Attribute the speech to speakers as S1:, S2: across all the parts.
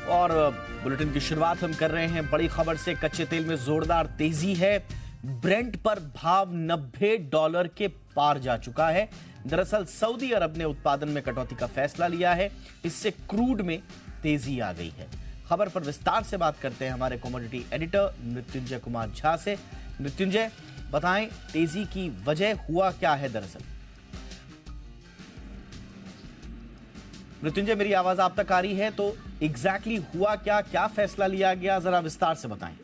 S1: और बुलेटिन की शुरुआत हम कर रहे हैं बड़ी खबर से। कच्चे तेल में जोरदार तेजी है। ब्रेंट पर भाव $90 के पार जा चुका है। दरअसल सऊदी अरब ने उत्पादन में कटौती का फैसला लिया है। इससे क्रूड में तेजी आ गई है। खबर पर विस्तार से बात करते हैं हमारे कमोडिटी एडिटर मृत्युंजय कुमार झा से। मृत्युंजय, बताएं तेजी की वजह, हुआ क्या है दरअसल? मृत्युंजय, मेरी आवाज आप तक आ रही है तो एग्जैक्टली हुआ क्या फैसला लिया गया, जरा विस्तार से बताएं।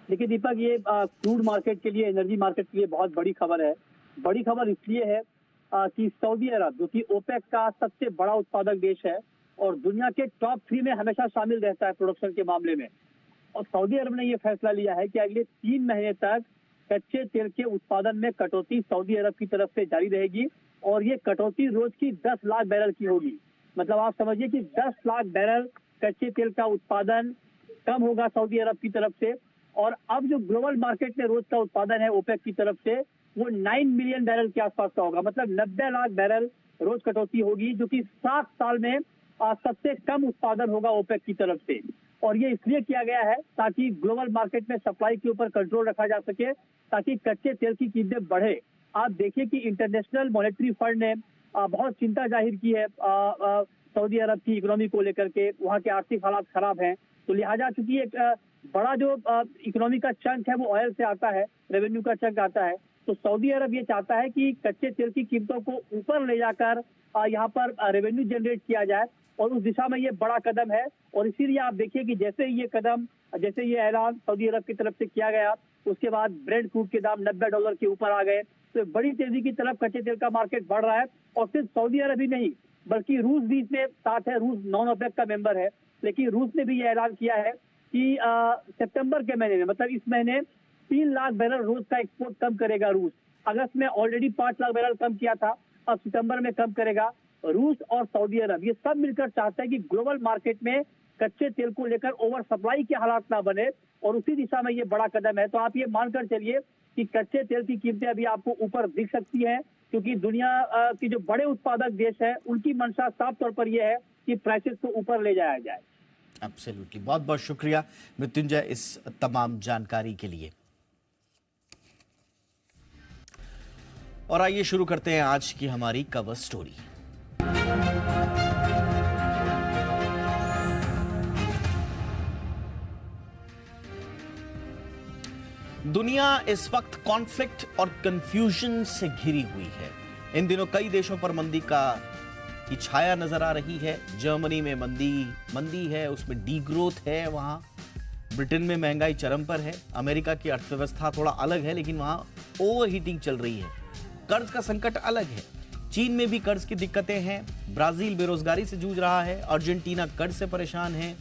S2: देखिए दीपक, ये क्रूड मार्केट के लिए, एनर्जी मार्केट के लिए बहुत बड़ी खबर है। बड़ी खबर इसलिए है कि सऊदी अरब, जो कि ओपेक का सबसे बड़ा उत्पादक देश है और दुनिया के टॉप 3 में हमेशा शामिल रहता है प्रोडक्शन के मामले में, और सऊदी अरब ने यह फैसला लिया है कि अगले 3 महीने तक कच्चे तेल के उत्पादन में कटौती सऊदी अरब की तरफ से जारी रहेगी और ये कटौती रोज की 10 लाख बैरल की होगी। मतलब आप समझिए कि 10 लाख बैरल कच्चे तेल का उत्पादन कम होगा सऊदी अरब की तरफ से। और अब जो ग्लोबल मार्केट में रोज का उत्पादन है ओपेक की तरफ से, वो 9 मिलियन बैरल के आसपास का होगा। मतलब 90 लाख बैरल रोज कटौती होगी, जो कि 7 साल में सबसे कम उत्पादन होगा ओपेक की तरफ से। और ये इसलिए किया गया है ताकि ग्लोबल मार्केट में सप्लाई के ऊपर कंट्रोल रखा जा सके, ताकि कच्चे तेल की कीमतें बढ़े। आप देखिए कि इंटरनेशनल मॉनेटरी फंड ने बहुत चिंता जाहिर की है सऊदी अरब की इकोनॉमी को लेकर के। वहाँ के आर्थिक हालात खराब हैं, तो लिहाजा चूंकि एक बड़ा जो इकोनॉमी का चंक है वो ऑयल से आता है, रेवेन्यू का चंक आता है, तो सऊदी अरब ये चाहता है कि कच्चे तेल की कीमतों को ऊपर ले जाकर यहाँ पर रेवेन्यू जनरेट किया जाए, और उस दिशा में ये बड़ा कदम है। और इसीलिए आप देखिए कि जैसे ये ऐलान सऊदी अरब की तरफ से किया गया, उसके बाद ब्रेंट क्रूड के दाम $90 के ऊपर आ गए। तो बड़ी तेजी की तरफ कच्चे तेल का मार्केट बढ़ रहा है। और सिर्फ सऊदी अरब ही नहीं, बल्कि रूस भी इसमें साथ है। रूस नॉन ओपेक का मेंबर है, लेकिन रूस ने भी ये ऐलान किया है कि सितंबर के महीने में, मतलब इस महीने 3 लाख बैरल रोज का एक्सपोर्ट कम करेगा रूस। अगस्त में ऑलरेडी 5 लाख बैरल कम किया था, अब सितंबर में कम करेगा। रूस और सऊदी अरब ये सब मिलकर चाहते हैं कि ग्लोबल मार्केट में कच्चे तेल को लेकर ओवर सप्लाई के हालात ना बने, और उसी दिशा में ये बड़ा कदम है। तो आप ये मानकर चलिए कि कच्चे तेल की कीमतें अभी आपको ऊपर दिख सकती हैं, क्योंकि दुनिया की जो बड़े उत्पादक देश है उनकी मंशा साफ तौर पर यह है कि प्राइसेस को ऊपर ले जाया जाए।
S1: एब्सोल्युटली, बहुत बहुत शुक्रिया मृत्युंजय इस तमाम जानकारी के लिए। और आइए शुरू करते हैं आज की हमारी कवर स्टोरी। दुनिया इस वक्त कॉन्फ्लिक्ट और कंफ्यूजन से घिरी हुई है। इन दिनों कई देशों पर मंदी की छाया नजर आ रही है। जर्मनी में मंदी है, उसमें डीग्रोथ है। वहां ब्रिटेन में महंगाई चरम पर है। अमेरिका की अर्थव्यवस्था थोड़ा अलग है, लेकिन वहां ओवरहीटिंग चल रही है। कर्ज का संकट अलग है। चीन में भी कर्ज की दिक्कतें हैं। ब्राजील बेरोजगारी से जूझ रहा है। अर्जेंटीना कर्ज से परेशान है।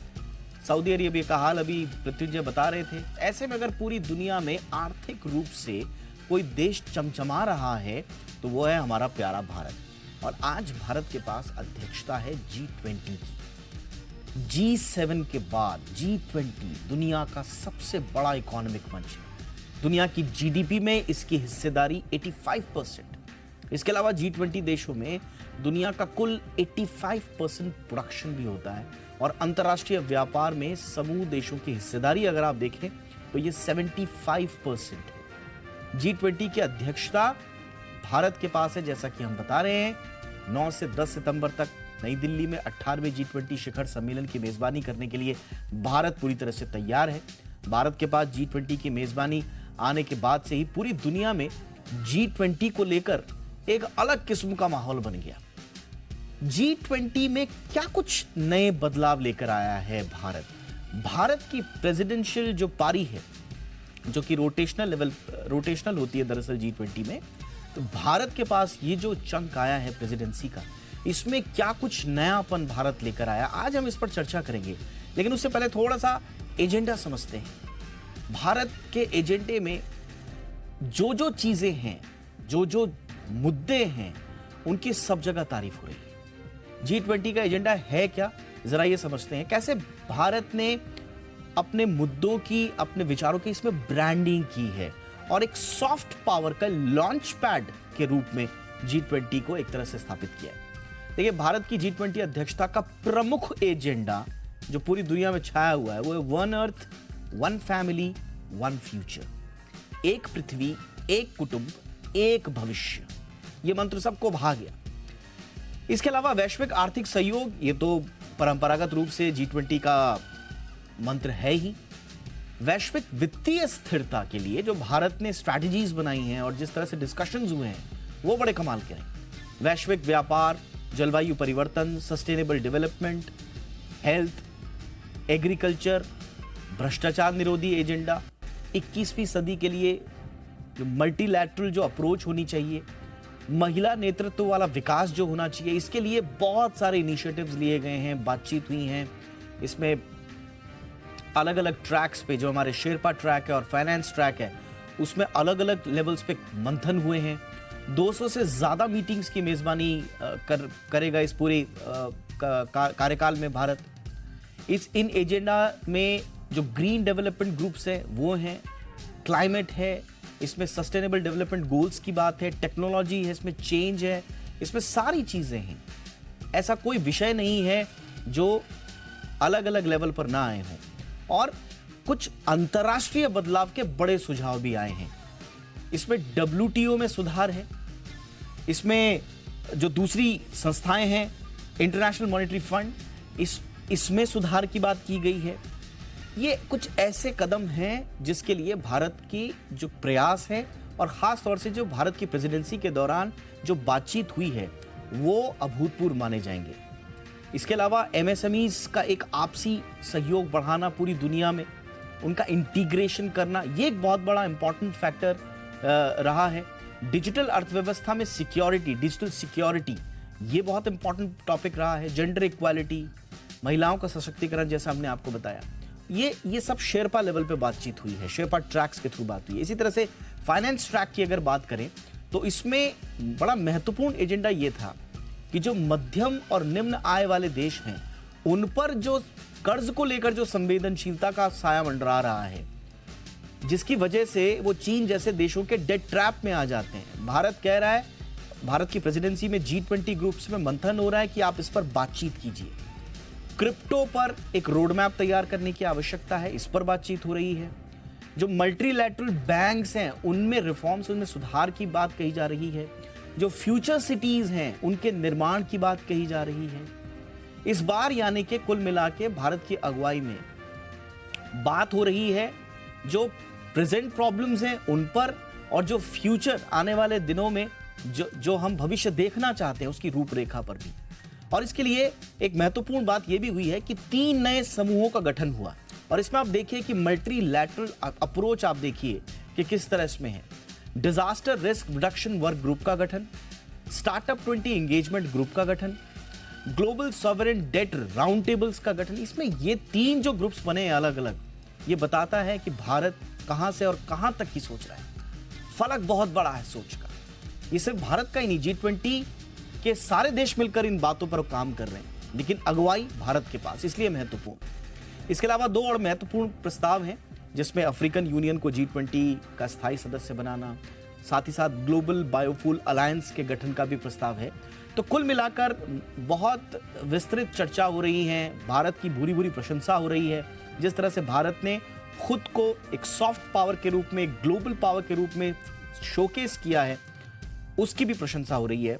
S1: सऊदी अरेबिया का हाल अभी मृत्युंजय बता रहे थे। ऐसे में अगर पूरी दुनिया में आर्थिक रूप से कोई देश चमचमा रहा है तो वो है हमारा प्यारा भारत। और आज भारत के पास अध्यक्षता है G20 की। G7 के बाद G20 दुनिया का सबसे बड़ा इकोनॉमिक मंच है। दुनिया की जीडीपी में इसकी हिस्सेदारी 85%। इसके अलावा G20 देशों में दुनिया का कुल 85% प्रोडक्शन भी होता है। और अंतर्राष्ट्रीय व्यापार में समूह देशों की हिस्सेदारी अगर आप देखें तो ये 75% है। G20 की अध्यक्षता भारत के पास है। जैसा कि हम बता रहे हैं, 9 से 10 सितंबर तक नई दिल्ली में 18वें G20 शिखर सम्मेलन की मेजबानी करने के लिए भारत पूरी तरह से तैयार है। भारत के पास G20 की मेजबानी आने के बाद से ही पूरी दुनिया में G20 को लेकर एक अलग किस्म का माहौल बन गया। G20 में क्या कुछ नए बदलाव लेकर आया है भारत की प्रेसिडेंशियल जो पारी है, जो कि रोटेशनल होती है दरअसल G20 में, तो भारत के पास ये जो चंक आया है प्रेसिडेंसी का, इसमें क्या कुछ नयापन भारत लेकर आया, आज हम इस पर चर्चा करेंगे। लेकिन उससे पहले थोड़ा सा एजेंडा समझते हैं। भारत के एजेंडे में जो चीजें हैं, जो मुद्दे हैं, उनकी सब जगह तारीफ हो रही है। G20 का एजेंडा है क्या, जरा ये समझते हैं। कैसे भारत ने अपने मुद्दों की, अपने विचारों की इसमें ब्रांडिंग की है और एक सॉफ्ट पावर का लॉन्च पैड के रूप में G20 को एक तरह से स्थापित किया है। देखिए, भारत की G20 अध्यक्षता का प्रमुख एजेंडा जो पूरी दुनिया में छाया हुआ है वो है one earth, one family, one future. एक पृथ्वी, एक कुटुंब, एक भविष्य, ये मंत्र सबको भा गया। इसके अलावा वैश्विक आर्थिक सहयोग, ये तो परंपरागत रूप से G20 का मंत्र है ही। वैश्विक वित्तीय स्थिरता के लिए जो भारत ने स्ट्रैटेजीज बनाई हैं और जिस तरह से डिस्कशंस हुए हैं वो बड़े कमाल के हैं। वैश्विक व्यापार, जलवायु परिवर्तन, सस्टेनेबल डेवलपमेंट, हेल्थ, एग्रीकल्चर, भ्रष्टाचार निरोधी एजेंडा, 21वीं सदी के लिए जो मल्टीलैटरल जो अप्रोच होनी चाहिए, महिला नेतृत्व वाला विकास जो होना चाहिए, इसके लिए बहुत सारे इनिशिएटिव्स लिए गए हैं, बातचीत हुई हैं। इसमें अलग अलग ट्रैक्स पे, जो हमारे शेरपा ट्रैक है और फाइनेंस ट्रैक है, उसमें अलग अलग लेवल्स पे मंथन हुए हैं। 200 से ज़्यादा मीटिंग्स की मेज़बानी करेगा इस पूरे कार्यकाल में भारत। इन एजेंडा में जो ग्रीन डेवलपमेंट ग्रुप्स हैं वो हैं, क्लाइमेट है, इसमें सस्टेनेबल डेवलपमेंट गोल्स की बात है, टेक्नोलॉजी है, इसमें चेंज है, इसमें सारी चीज़ें हैं। ऐसा कोई विषय नहीं है जो अलग अलग लेवल पर ना आए हों। और कुछ अंतर्राष्ट्रीय बदलाव के बड़े सुझाव भी आए हैं। इसमें WTO में सुधार है, इसमें जो दूसरी संस्थाएं हैं, इंटरनेशनल मॉनेटरी फंड, इसमें सुधार की बात की गई है। ये कुछ ऐसे कदम हैं जिसके लिए भारत की जो प्रयास है और ख़ास तौर से जो भारत की प्रेसिडेंसी के दौरान जो बातचीत हुई है वो अभूतपूर्व माने जाएंगे। इसके अलावा MSMEs का एक आपसी सहयोग बढ़ाना पूरी दुनिया में, उनका इंटीग्रेशन करना, ये एक बहुत बड़ा इंपॉर्टेंट फैक्टर रहा है। डिजिटल अर्थव्यवस्था में सिक्योरिटी, डिजिटल सिक्योरिटी, ये बहुत इंपॉर्टेंट टॉपिक रहा है। जेंडर इक्वालिटी, महिलाओं का सशक्तिकरण, जैसा हमने आपको बताया, ये सब शेरपा लेवल पे बातचीत हुई है, शेरपा ट्रैक्स के थ्रू बात हुई है। इसी तरह से फाइनेंस ट्रैक की अगर बात करें तो इसमें बड़ा महत्वपूर्ण एजेंडा ये था कि जो मध्यम और निम्न आय वाले देश हैं उन पर जो कर्ज को लेकर जो संवेदनशीलता का साया मंडरा रहा है, जिसकी वजह से वो चीन जैसे देशों के डेट ट्रैप में आ जाते हैं। भारत कह रहा है, भारत की प्रेसिडेंसी में G20 ग्रुप्स में मंथन हो रहा है कि आप इस पर बातचीत कीजिए। क्रिप्टो पर एक रोड मैप तैयार करने की आवश्यकता है, इस पर बातचीत हो रही है। जो मल्टीलैटरल बैंक्स हैं उनमें रिफॉर्म्स, उनमें सुधार की बात कही जा रही है। जो फ्यूचर सिटीज हैं उनके निर्माण की बात कही जा रही है। इस बार यानी कि कुल मिला के भारत की अगुवाई में बात हो रही है जो प्रेजेंट प्रॉब्लम्स हैं उन पर, और जो फ्यूचर आने वाले दिनों में जो हम भविष्य देखना चाहते हैं उसकी रूपरेखा पर भी। और इसके लिए एक महत्वपूर्ण बात यह भी हुई है कि 3 नए समूहों का गठन हुआ, और इसमें आप देखिए कि मल्टीलैटरल अप्रोच आप देखिए कि किस तरह इसमें है। Disaster risk reduction work group का गठन, स्टार्टअप 20 एंगेजमेंट ग्रुप का गठन, global sovereign debt round tables का गठन। इसमें ये 3 जो ग्रुप्स बने हैं अलग अलग, ये बताता है कि भारत कहां से और कहां तक की सोच रहा है। फलक बहुत बड़ा है सोच का। ये सिर्फ भारत का ही नहीं, G20 के सारे देश मिलकर इन बातों पर काम कर रहे हैं, लेकिन अगुवाई भारत के पास, इसलिए महत्वपूर्ण। इसके अलावा 2 और महत्वपूर्ण प्रस्ताव हैं जिसमें अफ्रीकन यूनियन को G20 का स्थायी सदस्य बनाना, साथ ही साथ ग्लोबल बायोफ्यूल अलायंस के गठन का भी प्रस्ताव है। तो कुल मिलाकर बहुत विस्तृत चर्चा हो रही है, भारत की भूरी भूरी प्रशंसा हो रही है। जिस तरह से भारत ने खुद को एक सॉफ्ट पावर के रूप में, एक ग्लोबल पावर के रूप में शोकेस किया है, उसकी भी प्रशंसा हो रही है।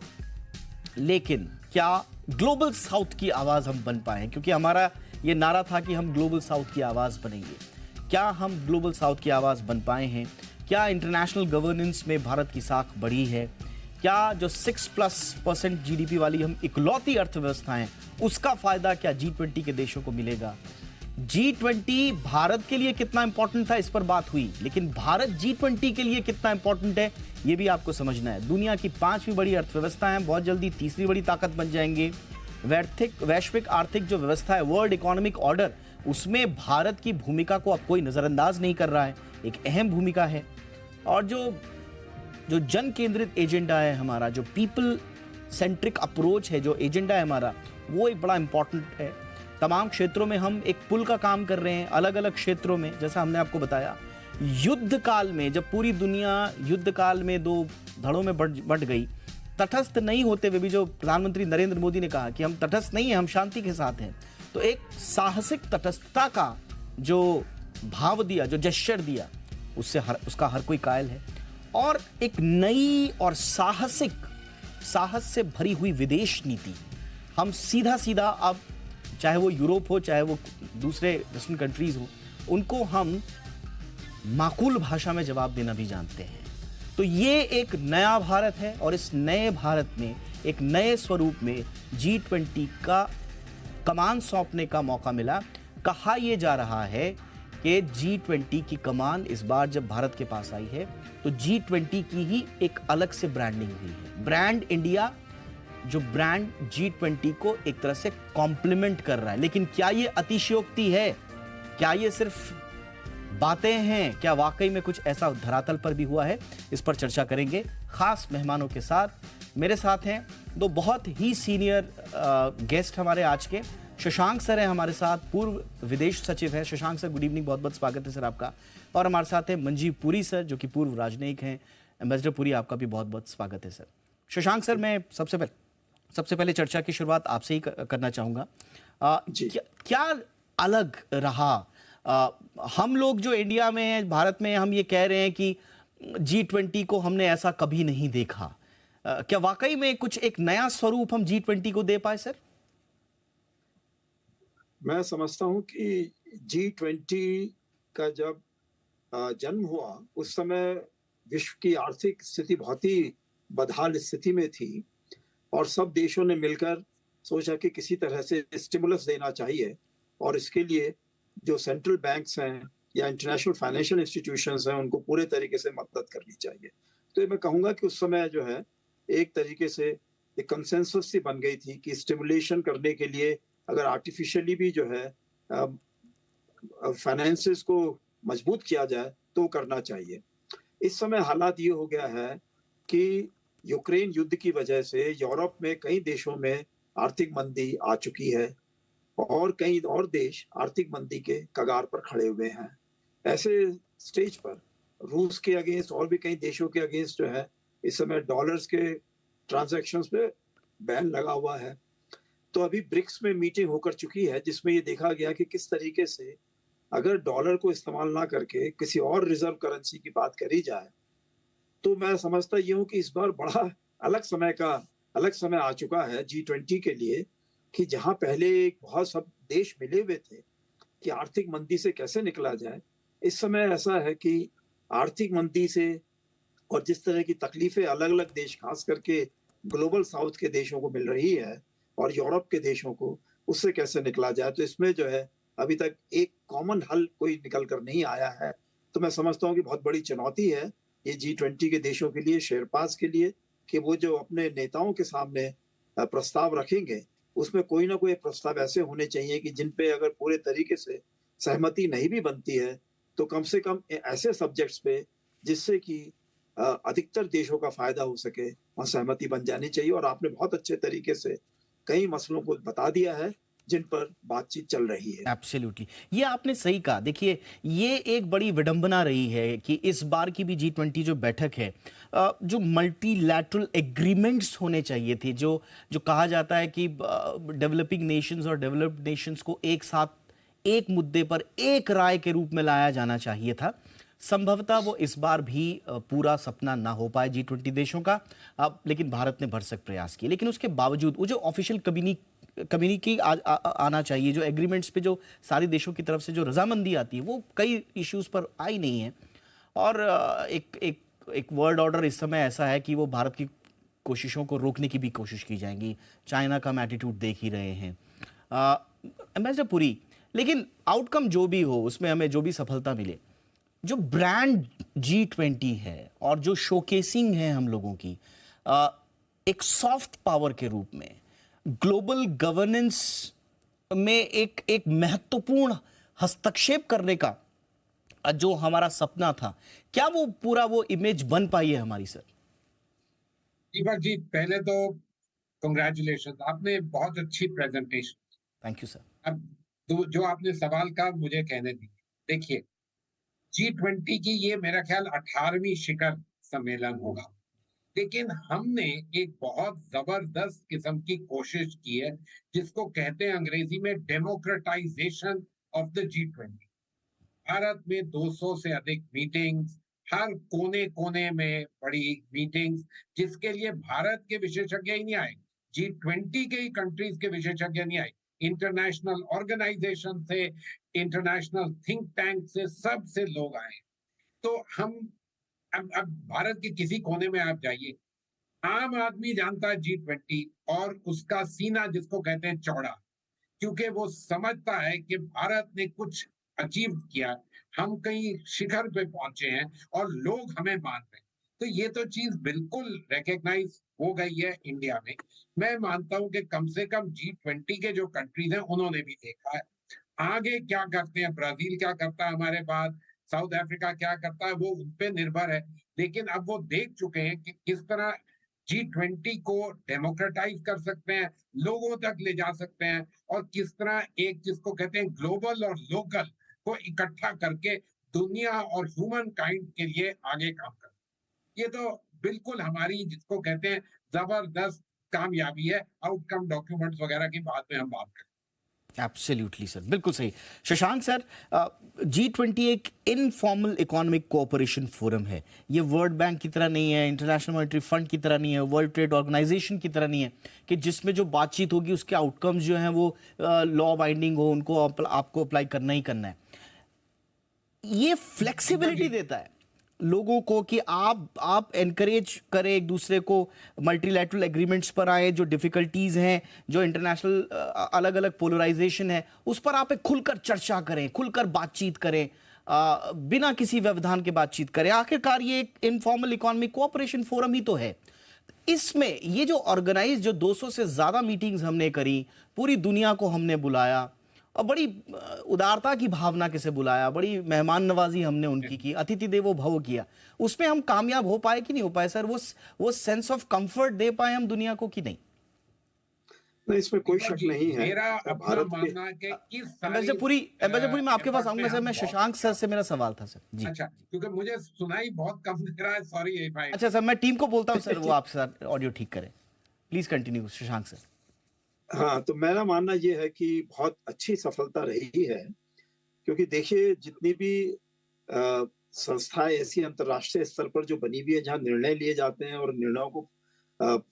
S1: लेकिन क्या ग्लोबल साउथ की आवाज हम बन पाए? क्योंकि हमारा ये नारा था कि हम ग्लोबल साउथ की आवाज बनेंगे। क्या हम ग्लोबल साउथ की आवाज बन पाए हैं? क्या इंटरनेशनल गवर्नेंस में भारत की साख बढ़ी है? क्या जो 6+ % GDP वाली हम इकलौती अर्थव्यवस्था हैं, उसका फायदा क्या G20 के देशों को मिलेगा? G20 भारत के लिए कितना इंपॉर्टेंट था, इस पर बात हुई, लेकिन भारत G20 के लिए कितना इंपॉर्टेंट है ये भी आपको समझना है। दुनिया की 5वीं बड़ी अर्थव्यवस्था है, बहुत जल्दी 3री बड़ी ताकत बन जाएंगे। वैश्विक आर्थिक जो व्यवस्था है, वर्ल्ड इकोनॉमिक ऑर्डर, उसमें भारत की भूमिका को अब कोई नजरअंदाज नहीं कर रहा है, एक अहम भूमिका है। और जो जन केंद्रित एजेंडा है हमारा, जो पीपल सेंट्रिक अप्रोच है, जो एजेंडा है हमारा, वो एक बड़ा इंपॉर्टेंट है। तमाम क्षेत्रों में हम एक पुल का काम कर रहे हैं, अलग अलग क्षेत्रों में, जैसा हमने आपको बताया। युद्ध काल में, जब पूरी दुनिया युद्ध काल में 2 धड़ों में बंट गई, तटस्थ नहीं होते हुए भी जो प्रधानमंत्री नरेंद्र मोदी ने कहा कि हम तटस्थ नहीं हैं, हम शांति के साथ हैं, तो एक साहसिक तटस्थता का जो भाव दिया, जो जेस्चर दिया, उसका हर कोई कायल है। और एक नई और साहस से भरी हुई विदेश नीति, हम सीधा सीधा अब, चाहे वो यूरोप हो, चाहे वो दूसरे वेस्टर्न कंट्रीज हो, उनको हम माकूल भाषा में जवाब देना भी जानते हैं। तो ये एक नया भारत है और इस नए भारत में एक नए स्वरूप में G20 का कमान सौंपने का मौका मिला। कहा यह जा रहा है कि G20 की कमान इस बार जब भारत के पास आई है तो G20 की ही एक अलग से ब्रांडिंग हुई है। ब्रांड इंडिया, जो ब्रांड G20 को एक तरह से कॉम्प्लीमेंट कर रहा है। लेकिन क्या ये अतिशयोक्ति है? क्या ये सिर्फ बातें हैं? क्या वाकई में कुछ ऐसा धरातल पर भी हुआ है? इस पर चर्चा करेंगे खास मेहमानों के साथ। मेरे साथ हैं दो बहुत ही सीनियर गेस्ट हमारे आज के। शशांक सर हैं हमारे साथ, पूर्व विदेश सचिव है। शशांक सर, गुड इवनिंग, बहुत बहुत स्वागत है सर आपका। और हमारे साथ हैं मंजीव पुरी सर, जो कि पूर्व राजनयिक हैं। एम्बेसडर पुरी, आपका भी बहुत बहुत स्वागत है सर। शशांक सर, मैं सबसे पहले चर्चा की शुरुआत आपसे ही करना चाहूंगा। क्या अलग रहा? हम लोग जो इंडिया में हैं, भारत में, हम ये कह रहे हैं कि G20 को हमने ऐसा कभी नहीं देखा। क्या वाकई में कुछ एक नया स्वरूप हम G20 को दे पाए सर?
S3: मैं समझता हूं कि G20 का जब जन्म हुआ उस समय विश्व की आर्थिक स्थिति बहुत ही बदहाल स्थिति में थी और सब देशों ने मिलकर सोचा कि किसी तरह से स्टिमुलस देना चाहिए और इसके लिए जो सेंट्रल बैंक्स हैं या इंटरनेशनल फाइनेंशियल इंस्टीट्यूशंस हैं उनको पूरे तरीके से मदद करनी चाहिए। तो मैं कहूंगा कि उस समय जो है एक तरीके से एक कंसेंसस सी बन गई थी कि स्टिमुलेशन करने के लिए अगर आर्टिफिशियली भी जो है फाइनेंसेस को मजबूत किया जाए तो करना चाहिए। इस समय हालात ये हो गया है कि यूक्रेन युद्ध की वजह से यूरोप में कई देशों में आर्थिक मंदी आ चुकी है और कई और देश आर्थिक मंदी के कगार पर खड़े हुए हैं। ऐसे स्टेज पर रूस के अगेंस्ट और भी कई देशों के अगेंस्ट जो है इस समय डॉलर्स के ट्रांजैक्शंस पे बैन लगा हुआ है। तो अभी ब्रिक्स में मीटिंग होकर चुकी है जिसमें ये देखा गया कि किस तरीके से अगर डॉलर को इस्तेमाल ना करके किसी और रिजर्व करेंसी की बात करी जाए तो मैं समझता ये हूँ कि इस बार बड़ा अलग समय आ चुका है G20 के लिए कि जहां पहले बहुत सब देश मिले हुए थे कि आर्थिक मंदी से कैसे निकला जाए, इस समय ऐसा है कि आर्थिक मंदी से और जिस तरह की तकलीफें अलग अलग देश, खास करके ग्लोबल साउथ के देशों को मिल रही है और यूरोप के देशों को, उससे कैसे निकला जाए। तो इसमें जो है अभी तक एक कॉमन हल कोई निकल कर नहीं आया है। तो मैं समझता हूँ कि बहुत बड़ी चुनौती है ये G20 के देशों के लिए, शेरपास के लिए, कि वो जो अपने नेताओं के सामने प्रस्ताव रखेंगे उसमें कोई ना कोई प्रस्ताव ऐसे होने चाहिए कि जिन पे अगर पूरे तरीके से सहमति नहीं भी बनती है तो कम से कम ऐसे सब्जेक्ट्स पे जिससे कि अधिकतर देशों का फायदा हो सके वहां सहमति बन जानी चाहिए। और आपने बहुत अच्छे तरीके से कई मसलों को बता दिया है जिन पर बातचीत चल रही है।
S1: एब्सोल्युटली, ये आपने सही कहा। देखिए, ये एक बड़ी विडंबना रही है कि इस बार की भी G20 जो बैठक है, जो मल्टीलैटरल एग्रीमेंट्स होने चाहिए थे, जो कहा जाता है कि डेवलपिंग नेशंस और डेवलप्ड नेशंस को एक साथ एक मुद्दे पर एक राय के रूप में लाया जाना चाहिए था। संभवतः वो इस बार भी पूरा सपना ना हो पाए G20 देशों का। लेकिन भारत ने भरसक प्रयास किए। लेकिन उसके बावजूद वो जो ऑफिशियल कम्युनिकी आना चाहिए, जो एग्रीमेंट्स पे जो सारी देशों की तरफ से जो रजामंदी आती है, वो कई इश्यूज पर आई नहीं है। और एक वर्ल्ड ऑर्डर इस समय ऐसा है कि वो भारत की कोशिशों को रोकने की भी कोशिश की जाएंगी। चाइना का हम एटीट्यूड देख ही रहे हैं। एम्बेसडर पुरी, लेकिन आउटकम जो भी हो, उसमें हमें जो भी सफलता मिले, जो ब्रांड G20 है और जो शोकेसिंग है हम लोगों की एक सॉफ्ट पावर के रूप में, ग्लोबल गवर्नेंस में एक महत्वपूर्ण हस्तक्षेप करने का जो हमारा सपना था, क्या वो पूरा वो इमेज बन पाई है हमारी सर?
S4: दीपक जी, पहले तो कंग्रेचुलेशन, आपने बहुत अच्छी प्रेजेंटेशन।
S1: Thank you sir.
S4: अब जो आपने सवाल का मुझे कहने दी, देखिए G20 की ये मेरा ख्याल 18वीं शिखर सम्मेलन होगा लेकिन हमने एक बहुत जबरदस्त किस्म की कोशिश की है, जिसको कहते हैं अंग्रेजी में democratisation of the G20। Bharat में 200 से अधिक मीटिंग्स, हर कोने कोने में बड़ी मीटिंग्स, जिसके लिए भारत के विशेषज्ञ ही नहीं आए, G20 के ही कंट्रीज के विशेषज्ञ नहीं आए, इंटरनेशनल ऑर्गेनाइजेशन से, इंटरनेशनल थिंक टैंक से, सब से लोग आए। तो हम अब भारत के किसी कोने में आप जाइए, आम आदमी जानता है G20 और उसका सीना जिसको कहते हैं चौड़ा, क्योंकि वो समझता है कि भारत ने कुछ अचीव किया, हम कहीं शिखर पे पहुंचे हैं और लोग हमें मान रहे हैं। तो ये तो चीज बिल्कुल रिकॉग्नाइज हो गई है इंडिया में। मैं मानता हूं कि कम से कम G20 के जो कंट्रीज हैं उन्होंने भी देखा है। आगे क्या करते हैं, ब्राजील क्या करता है हमारे बाद, साउथ अफ्रीका क्या करता है, वो उन पे निर्भर है। लेकिन अब वो देख चुके हैं कि किस तरह G20 को डेमोक्रेटाइज कर सकते हैं, लोगों तक ले जा सकते हैं, और किस तरह एक जिसको कहते हैं ग्लोबल और लोकल को इकट्ठा करके दुनिया और ह्यूमन काइंड के लिए आगे काम कर। ये तो बिल्कुल हमारी जिसको कहते हैं जबरदस्त कामयाबी है। आउटकम डॉक्यूमेंट्स वगैरह की बाद में हम बात करें।
S1: एब्सोल्युटली सर, बिल्कुल सही। शशांक सर, G20 एक इनफॉर्मल इकोनॉमिक कोऑपरेशन फोरम है। ये वर्ल्ड बैंक की तरह नहीं है, इंटरनेशनल मॉनेटरी फंड की तरह नहीं है, वर्ल्ड ट्रेड ऑर्गेनाइजेशन की तरह नहीं है कि जिसमें जो बातचीत होगी उसके आउटकम्स जो हैं वो लॉ बाइंडिंग हो, उनको आपको अप्लाई करना ही करना है। ये फ्लेक्सिबिलिटी देता है लोगों को कि आप एनकरेज करें एक दूसरे को, मल्टीलैटरल एग्रीमेंट्स पर आए, जो डिफिकल्टीज हैं, जो इंटरनेशनल अलग अलग पोलराइजेशन है, उस पर आप एक खुलकर चर्चा करें, खुलकर बातचीत करें, बिना किसी व्यवधान के बातचीत करें। आखिरकार ये एक इनफॉर्मल इकोनॉमिक कोऑपरेशन फोरम ही तो है। इसमें ये जो ऑर्गेनाइज, जो 200 से ज्यादा मीटिंग्स हमने करी, पूरी दुनिया को हमने बुलाया और बड़ी उदारता की भावना के से बुलाया, बड़ी मेहमान नवाजी हमने उनकी की, अतिथि देवो भव किया, उसमें हम कामयाब हो पाए कि नहीं हो पाए सर? वो सेंस ऑफ कंफर्ट दे पाए हम दुनिया को कि नहीं?
S3: नहीं, इसमें कोई शक नहीं है।
S4: मेरा अपना मानना है कि इस
S1: एम्बेसडरपुरी मैं आपके पास आऊंगा सर। मैं शशांक सर से मेरा सवाल था सर जी।
S4: अच्छा, क्योंकि मुझे सुनाई बहुत कम दे रहा है, सॉरी।
S1: अच्छा सर, मैं टीम को बोलता हूँ सर, वो आप सर ऑडियो ठीक करें। Please continue Shashank sir.
S3: हाँ, तो मेरा मानना ये है कि बहुत अच्छी सफलता रही है, क्योंकि देखिए जितनी भी संस्थाएं ऐसी अंतर्राष्ट्रीय स्तर पर जो बनी हुई है, जहाँ निर्णय लिए जाते हैं और निर्णयों को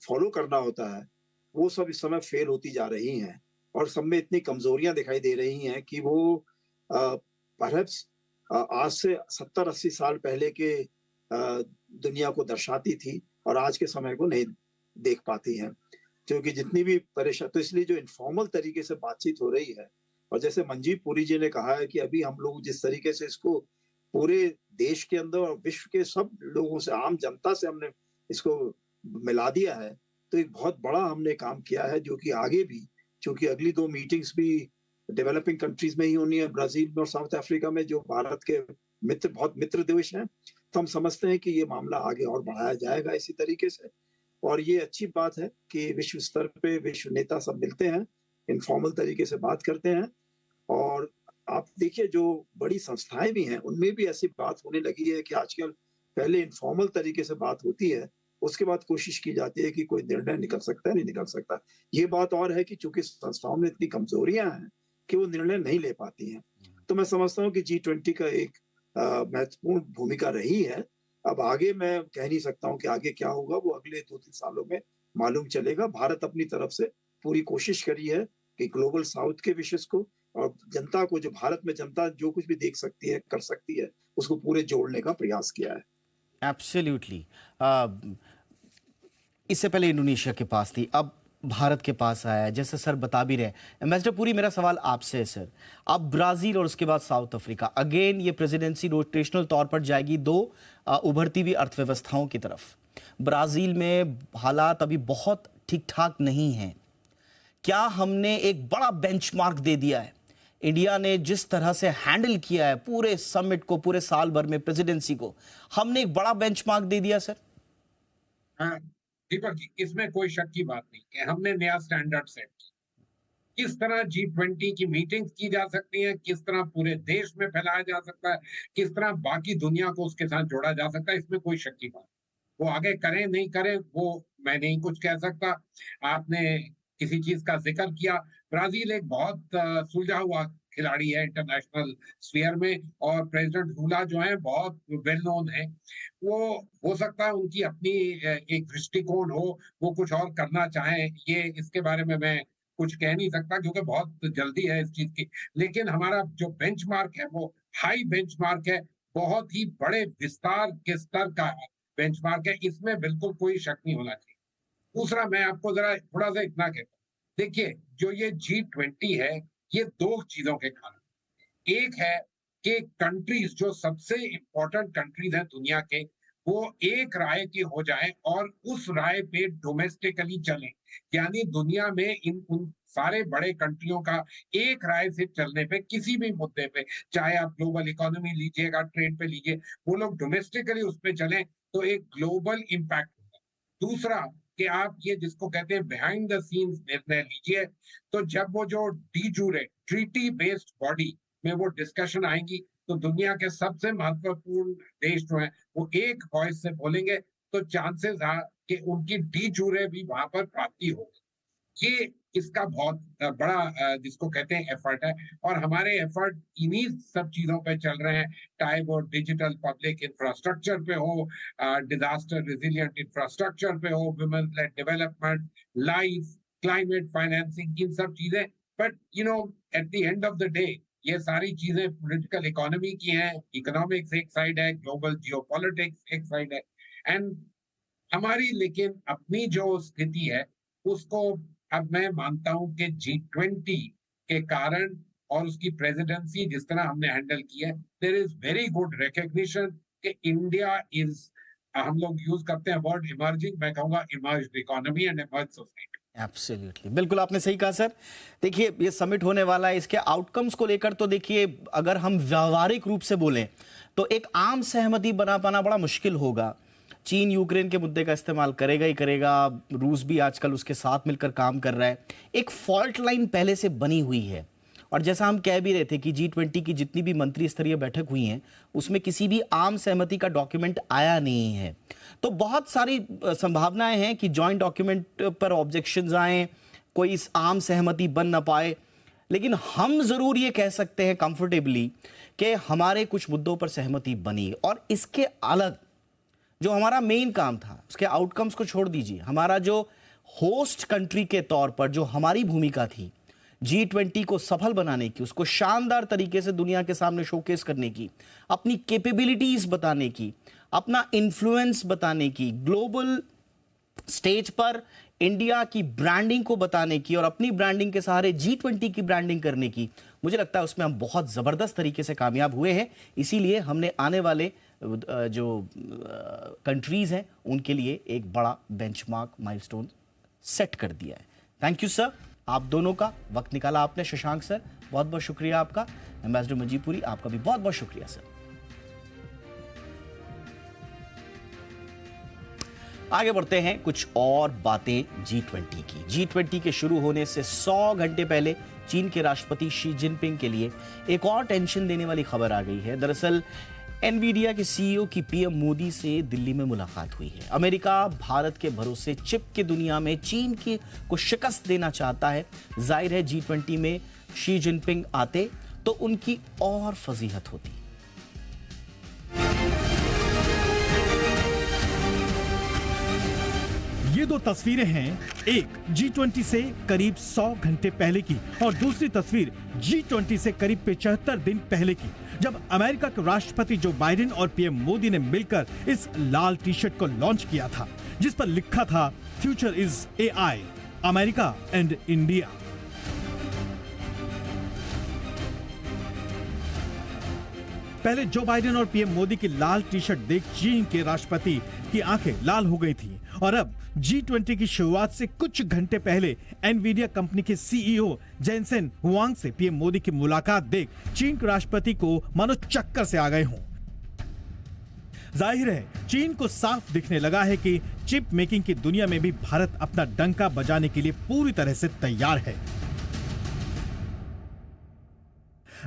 S3: फॉलो करना होता है, वो सब इस समय फेल होती जा रही हैं और सब में इतनी कमजोरियां दिखाई दे रही हैं कि वो परहैप्स आज से 70-80 साल पहले के दुनिया को दर्शाती थी और आज के समय को नहीं देख पाती हैं। क्योंकि जितनी भी परेशान, तो इसलिए जो इनफॉर्मल तरीके से बातचीत हो रही है, और जैसे मंजीव पुरी जी ने कहा है कि अभी हम लोग जिस तरीके से इसको पूरे देश के अंदर और विश्व के सब लोगों से, आम जनता से हमने इसको मिला दिया है, तो एक बहुत बड़ा हमने काम किया है, जो कि आगे भी, क्योंकि अगली 2 मीटिंग्स भी डेवलपिंग कंट्रीज में ही होनी है, ब्राजील में और साउथ अफ्रीका में, जो भारत के बहुत मित्र देश हैं। तो हम समझते हैं कि ये मामला आगे और बढ़ाया जाएगा इसी तरीके से। और ये अच्छी बात है कि विश्व स्तर पे विश्व नेता सब मिलते हैं, इनफॉर्मल तरीके से बात करते हैं। और आप देखिए जो बड़ी संस्थाएं भी हैं, उनमें भी ऐसी बात होने लगी है कि आजकल पहले इनफॉर्मल तरीके से बात होती है, उसके बाद कोशिश की जाती है कि कोई निर्णय निकल सकता है, नहीं निकल सकता। ये बात और है कि चूंकि संस्थाओं में इतनी कमजोरियां हैं कि वो निर्णय नहीं ले पाती हैं। तो मैं समझता हूँ कि G20 का एक महत्वपूर्ण भूमिका रही है। अब आगे मैं कह नहीं सकता हूं कि आगे क्या होगा, वो अगले 2-3 सालों में मालूम चलेगा। भारत अपनी तरफ से पूरी कोशिश करी है कि ग्लोबल साउथ के विषय को और जनता को, जो भारत में जनता जो कुछ भी देख सकती है, कर सकती है, उसको पूरे जोड़ने का प्रयास किया है।
S1: एब्सोल्युटली। इससे पहले इंडोनेशिया के पास थी, अब भारत के पास आया है, जैसे सर बता भी रहे। एम्बेसडर पुरी, मेरा सवाल आपसे है सर, अब ब्राजील और उसके बाद साउथ अफ्रीका, अगेन ये प्रेसिडेंसी रोटेशनल तौर पर जाएगी 2 उभरती हुई अर्थव्यवस्थाओं की तरफ। ब्राजील में हालात अभी बहुत ठीक ठाक नहीं हैं। क्या हमने एक बड़ा बेंचमार्क दे दिया है? इंडिया ने जिस तरह से हैंडल किया है पूरे समिट को, पूरे साल भर में प्रेसिडेंसी को, हमने एक बड़ा बेंचमार्क दे दिया सर?
S4: हाँ दीपक जी, इसमें कोई शक की बात नहीं कि हमने नया स्टैंडर्ड सेट किया। किस तरह G20 की मीटिंग्स की जा सकती है, किस तरह पूरे देश में फैलाया जा सकता है, किस तरह बाकी दुनिया को उसके साथ जोड़ा जा सकता है, इसमें कोई शक की बात। वो आगे करें नहीं करें वो मैं नहीं कुछ कह सकता। आपने किसी चीज का जिक्र किया, ब्राजील एक बहुत सुलझा हुआ खिलाड़ी है इंटरनेशनल स्फीयर में, और प्रेसिडेंट लूला जो है बहुत वेल नोन है। वो हो सकता है उनकी अपनी एक दृष्टिकोण हो, वो कुछ और करना चाहें, ये इसके बारे में मैं कुछ कह नहीं सकता क्योंकि बहुत जल्दी है इस चीज की। लेकिन हमारा जो बेंचमार्क है वो हाई बेंचमार्क है, बहुत ही बड़े विस्तार के स्तर का बेंचमार्क है, इसमें बिल्कुल कोई शक नहीं होना चाहिए। दूसरा, मैं आपको जरा थोड़ा सा इतना कहता हूँ, देखिए जो ये G20 है, ये दो चीजों के कारण, एक है कि कंट्रीज जो सबसे इंपॉर्टेंट कंट्रीज हैं दुनिया के, वो एक राय के हो जाएं और उस राय पे डोमेस्टिकली चलें, यानी दुनिया में उन सारे बड़े कंट्रियों का एक राय से चलने पे किसी भी मुद्दे पे, चाहे आप ग्लोबल इकोनॉमी लीजिएगा, ट्रेड पे लीजिए, वो लोग डोमेस्टिकली उस पे चलें तो एक ग्लोबल इम्पैक्ट होगा। दूसरा कि आप ये जिसको कहते हैं बिहाइंड द सीन्स निर्णय लीजिए, तो जब वो जो D jure treaty based body में वो डिस्कशन आएंगी तो दुनिया के सबसे महत्वपूर्ण देश जो हैं वो एक वॉइस से बोलेंगे, तो चांसेस है कि उनकी डी जूरे भी वहां पर प्राप्ति होगी। ये इसका बहुत बड़ा जिसको कहते हैं एफर्ट है, और हमारे एफर्ट इन्हीं सब चीजों पे चल रहे हैं, चाहे वो डिजिटल पब्लिक इंफ्रास्ट्रक्चर पे हो, डिजास्टर रेजिलिएंट इंफ्रास्ट्रक्चर पे हो, women led development, life, climate financing, इन सब चीजें। But at the end of the day ये सारी चीजें पॉलिटिकल इकोनॉमी की हैं, इकोनॉमिक्स एक साइड है, ग्लोबल जियोपॉलिटिक्स एक साइड है, एंड हमारी लेकिन अपनी जो स्थिति है उसको अब मैं मानता हूं कि G20 के कारण और उसकी प्रेसिडेंसी जिस तरह हमने हैंडल की है, there is very good recognition कि इंडिया इज, हम लोग यूज करते हैं वर्ड इमर्जिंग, मैं कहूंगा emerged economy and emerged society.
S1: Absolutely, बिल्कुल आपने सही कहा सर। देखिए ये समिट होने वाला है, इसके आउटकम्स को लेकर तो देखिए अगर हम व्यावहारिक रूप से बोलें तो एक आम सहमति बना पाना बड़ा मुश्किल होगा। चीन यूक्रेन के मुद्दे का इस्तेमाल करेगा ही करेगा, रूस भी आजकल उसके साथ मिलकर काम कर रहा है, एक फॉल्ट लाइन पहले से बनी हुई है। और जैसा हम कह भी रहे थे कि G20 की जितनी भी मंत्री स्तरीय बैठक हुई हैं उसमें किसी भी आम सहमति का डॉक्यूमेंट आया नहीं है, तो बहुत सारी संभावनाएं हैं कि जॉइंट डॉक्यूमेंट पर ऑब्जेक्शंस आए, कोई इस आम सहमति बन ना पाए। लेकिन हम जरूर ये कह सकते हैं कंफर्टेबली कि हमारे कुछ मुद्दों पर सहमति बनी, और इसके अलग जो हमारा मेन काम था उसके आउटकम्स को छोड़ दीजिए, हमारा जो होस्ट कंट्री के तौर पर जो हमारी भूमिका थी G20 को सफल बनाने की, उसको शानदार तरीके से दुनिया के सामने शोकेस करने की, अपनी कैपेबिलिटीज बताने की, अपना इन्फ्लुएंस बताने की, ग्लोबल स्टेज पर इंडिया की ब्रांडिंग को बताने की और अपनी ब्रांडिंग के सहारे G20 की ब्रांडिंग करने की, मुझे लगता है उसमें हम बहुत जबरदस्त तरीके से कामयाब हुए हैं। इसीलिए हमने आने वाले जो कंट्रीज हैं उनके लिए एक बड़ा बेंचमार्क माइलस्टोन सेट कर दिया है। थैंक यू सर, आप दोनों का वक्त निकाला आपने। शशांक सर बहुत बहुत शुक्रिया आपका, एम्बेसडर मजीपुरी आपका भी बहुत बहुत शुक्रिया सर। आगे बढ़ते हैं कुछ और बातें G20 की। G20 के शुरू होने से 100 घंटे पहले चीन के राष्ट्रपति शी जिनपिंग के लिए एक और टेंशन देने वाली खबर आ गई है। दरअसल एनवीडिया के सीईओ की पीएम मोदी से दिल्ली में मुलाकात हुई है। अमेरिका भारत के भरोसे चिप की दुनिया में चीन को शिकस्त देना चाहता है। जाहिर है G20 में शी जिनपिंग आते तो उनकी और फजीहत होती।
S5: ये दो तस्वीरें हैं, एक G20 से करीब 100 घंटे पहले की और दूसरी तस्वीर G20 से करीब 75 दिन पहले की, जब अमेरिका के राष्ट्रपति जो बाइडेन और पीएम मोदी ने मिलकर इस लाल टी शर्ट को लॉन्च किया था जिस पर लिखा था future is AI, America and India. पहले जो बाइडेन और पीएम मोदी की लाल टी शर्ट देख चीन के राष्ट्रपति की आंखें लाल हो गई थी, और अब G20 की शुरुआत से कुछ घंटे पहले एनवीडिया कंपनी के सीईओ जेनसेन हुआंग से पीएम मोदी की मुलाकात देख चीन के राष्ट्रपति को मानो चक्कर से आ गए हों। जाहिर है चीन को साफ दिखने लगा है कि चिप मेकिंग की दुनिया में भी भारत अपना डंका बजाने के लिए पूरी तरह से तैयार है।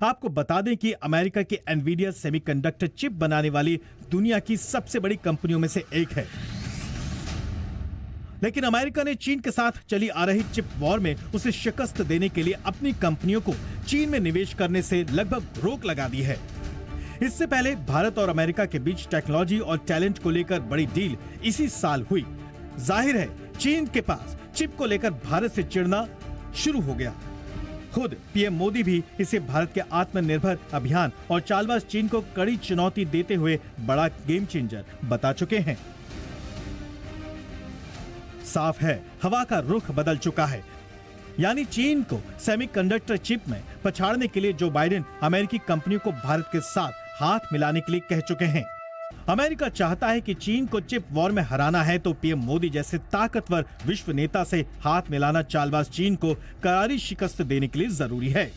S5: आपको बता दें कि अमेरिका की एनवीडिया सेमीकंडक्टर चिप बनाने वाली दुनिया की सबसे बड़ी कंपनियों में से एक है। लेकिन अमेरिका ने चीन के साथ चली आ रही चिप वॉर में उसे शिकस्त देने के लिए अपनी कंपनियों को चीन में निवेश करने से लगभग रोक लगा दी है। इससे पहले भारत और अमेरिका के बीच टेक्नोलॉजी और टैलेंट को लेकर बड़ी डील इसी साल हुई। जाहिर है चीन के पास चिप को लेकर भारत से चिढ़ना शुरू हो गया। खुद पीएम मोदी भी इसे भारत के आत्मनिर्भर अभियान और चालबाज चीन को कड़ी चुनौती देते हुए बड़ा गेम चेंजर बता चुके हैं। साफ है हवा का रुख बदल चुका है, यानी चीन को सेमीकंडक्टर चिप में पछाड़ने के लिए जो बाइडेन अमेरिकी कंपनियों को भारत के साथ हाथ मिलाने के लिए कह चुके हैं। अमेरिका चाहता है कि चीन को चिप वॉर में हराना है तो पीएम मोदी जैसे ताकतवर विश्व नेता से हाथ मिलाना चालबाज चीन को करारी शिकस्त देने के लिए जरूरी है।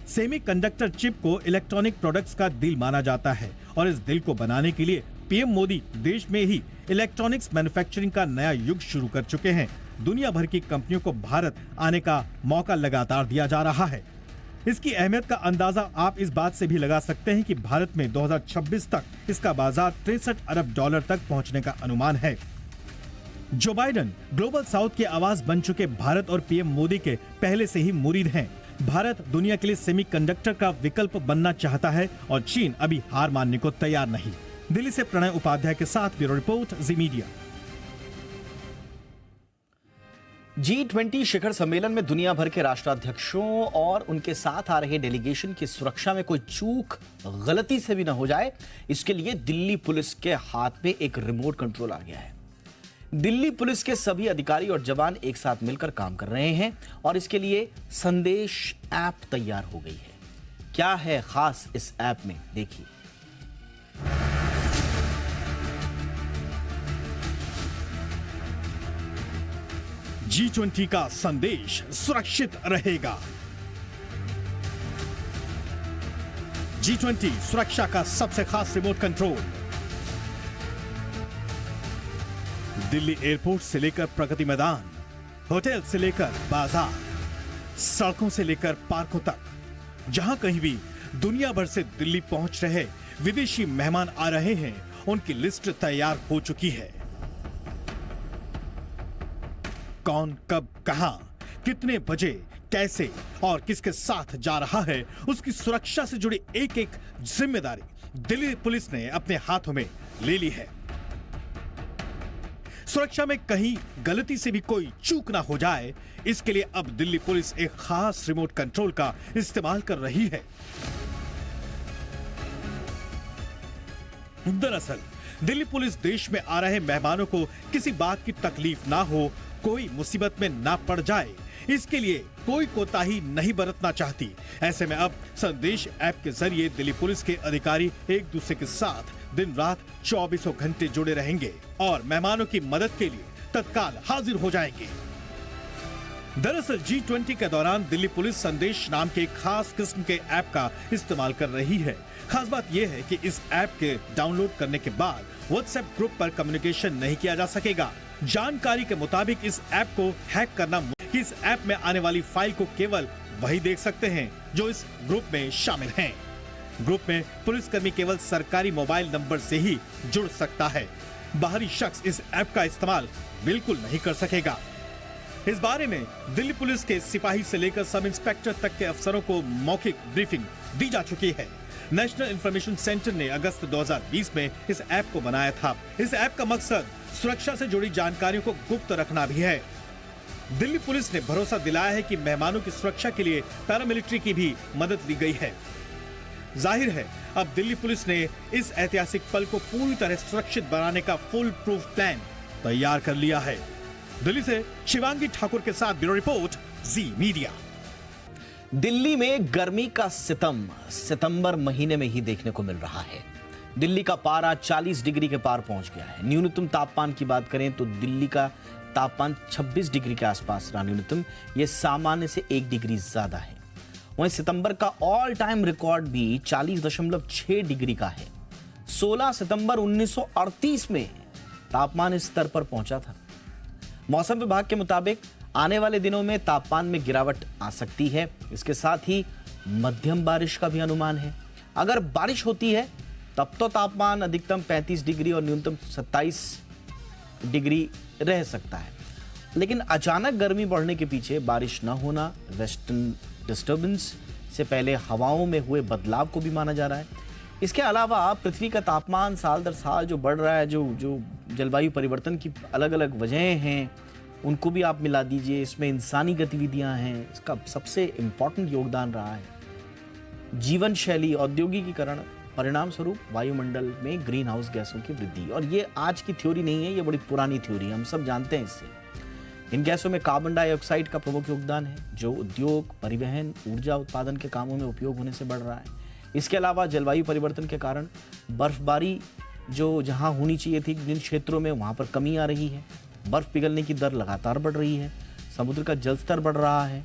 S5: सेमीकंडक्टर चिप को इलेक्ट्रॉनिक प्रोडक्ट्स का दिल माना जाता है और इस दिल को बनाने के लिए पीएम मोदी देश में ही इलेक्ट्रॉनिक्स मैन्युफैक्चरिंग का नया युग शुरू कर चुके हैं। दुनिया भर की कंपनियों को भारत आने का मौका लगातार दिया जा रहा है। इसकी अहमियत का अंदाजा आप इस बात से भी लगा सकते हैं कि भारत में 2026 तक इसका बाजार 63 अरब डॉलर तक पहुंचने का अनुमान है। जो बाइडेन ग्लोबल साउथ की आवाज बन चुके भारत और पीएम मोदी के पहले से ही मुरीद हैं। भारत दुनिया के लिए सेमीकंडक्टर का विकल्प बनना चाहता है और चीन अभी हार मानने को तैयार नहीं। दिल्ली से प्रणय उपाध्याय के साथ ब्यूरो रिपोर्ट, जी मीडिया।
S1: G20 शिखर सम्मेलन में दुनिया भर के राष्ट्राध्यक्षों और उनके साथ आ रहे डेलीगेशन की सुरक्षा में कोई चूक गलती से भी न हो जाए, इसके लिए दिल्ली पुलिस के हाथ में एक रिमोट कंट्रोल आ गया है। दिल्ली पुलिस के सभी अधिकारी और जवान एक साथ मिलकर काम कर रहे हैं और इसके लिए संदेश ऐप तैयार हो गई है। क्या है खास इस ऐप में, देखिए।
S5: G20 का संदेश सुरक्षित रहेगा। G20 सुरक्षा का सबसे खास रिमोट कंट्रोल। दिल्ली एयरपोर्ट से लेकर प्रगति मैदान, होटल से लेकर बाजार, सड़कों से लेकर पार्कों तक, जहां कहीं भी दुनिया भर से दिल्ली पहुंच रहे विदेशी मेहमान आ रहे हैं, उनकी लिस्ट तैयार हो चुकी है। कौन कब कहां कितने बजे कैसे और किसके साथ जा रहा है, उसकी सुरक्षा से जुड़ी एक एक जिम्मेदारी दिल्ली पुलिस ने अपने हाथों में ले ली है। सुरक्षा में कहीं गलती से भी कोई चूक ना हो जाए, इसके लिए अब दिल्ली पुलिस एक खास रिमोट कंट्रोल का इस्तेमाल कर रही है। दरअसल दिल्ली पुलिस देश में आ रहे मेहमानों को किसी बात की तकलीफ ना हो, कोई मुसीबत में ना पड़ जाए, इसके लिए कोई कोताही नहीं बरतना चाहती। ऐसे में अब संदेश ऐप के जरिए दिल्ली पुलिस के अधिकारी एक दूसरे के साथ दिन रात 24 घंटे जुड़े रहेंगे और मेहमानों की मदद के लिए तत्काल हाजिर हो जाएंगे। दरअसल G20 के दौरान दिल्ली पुलिस संदेश नाम के एक खास किस्म के ऐप का इस्तेमाल कर रही है। खास बात यह है कि इस ऐप के डाउनलोड करने के बाद व्हाट्सएप ग्रुप पर कम्युनिकेशन नहीं किया जा सकेगा। जानकारी के मुताबिक इस ऐप को हैक करना, इस ऐप में आने वाली फाइल को केवल वही देख सकते हैं जो इस ग्रुप में शामिल हैं। ग्रुप में पुलिसकर्मी केवल सरकारी मोबाइल नंबर से ही जुड़ सकता है। बाहरी शख्स इस ऐप का इस्तेमाल बिल्कुल नहीं कर सकेगा। इस बारे में दिल्ली पुलिस के सिपाही से लेकर सब इंस्पेक्टर तक के अफसरों को मौखिक ब्रीफिंग दी जा चुकी है। नेशनल इंफॉर्मेशन सेंटर ने अगस्त 2020 में इस ऐप को बनाया था। इस ऐप का मकसद सुरक्षा से जुड़ी जानकारियों को गुप्त रखना भी है। दिल्ली पुलिस ने भरोसा दिलाया है कि मेहमानों की सुरक्षा के लिए पैरामिलिट्री की भी मदद ली गई है। जाहिर है अब दिल्ली पुलिस ने इस ऐतिहासिक पल को पूरी तरह सुरक्षित बनाने का फुल प्रूफ प्लान तैयार कर लिया है। दिल्ली से शिवांगी ठाकुर के साथ ब्यूरो रिपोर्ट, जी मीडिया।
S1: दिल्ली में गर्मी का सितम सितंबर महीने में ही देखने को मिल रहा है। दिल्ली का पारा 40 डिग्री के पार पहुंच गया है। न्यूनतम तापमान की बात करें तो दिल्ली का तापमान 26 डिग्री के आसपास रहा न्यूनतम, यह सामान्य से 1 डिग्री ज्यादा है। वहीं सितंबर का ऑल टाइम रिकॉर्ड भी 40.6 डिग्री का है। 16 सितंबर 1938 में तापमान इस स्तर पर पहुंचा था। मौसम विभाग के मुताबिक आने वाले दिनों में तापमान में गिरावट आ सकती है। इसके साथ ही मध्यम बारिश का भी अनुमान है। अगर बारिश होती है तब तो तापमान अधिकतम 35 डिग्री और न्यूनतम 27 डिग्री रह सकता है। लेकिन अचानक गर्मी बढ़ने के पीछे बारिश न होना, वेस्टर्न डिस्टर्बेंस से पहले हवाओं में हुए बदलाव को भी माना जा रहा है। इसके अलावा पृथ्वी का तापमान साल दर साल जो बढ़ रहा है, जो जलवायु परिवर्तन की अलग अलग वजहें हैं, उनको भी आप मिला दीजिए। इसमें इंसानी गतिविधियां हैं, इसका सबसे इम्पोर्टेंट योगदान रहा है जीवन शैली, औद्योगिकीकरण, परिणाम स्वरूप वायुमंडल में ग्रीन हाउस गैसों की वृद्धि। और ये आज की थ्योरी नहीं है, ये बड़ी पुरानी थ्योरी है, हम सब जानते हैं इससे। इन गैसों में कार्बन डाइऑक्साइड का प्रमुख योगदान है, जो उद्योग, परिवहन, ऊर्जा उत्पादन के कामों में उपयोग होने से बढ़ रहा है। इसके अलावा जलवायु परिवर्तन के कारण बर्फबारी जो जहां होनी चाहिए थी जिन क्षेत्रों में, वहां पर कमी आ रही है। बर्फ पिघलने की दर लगातार बढ़ रही है, समुद्र का जल स्तर बढ़ रहा है।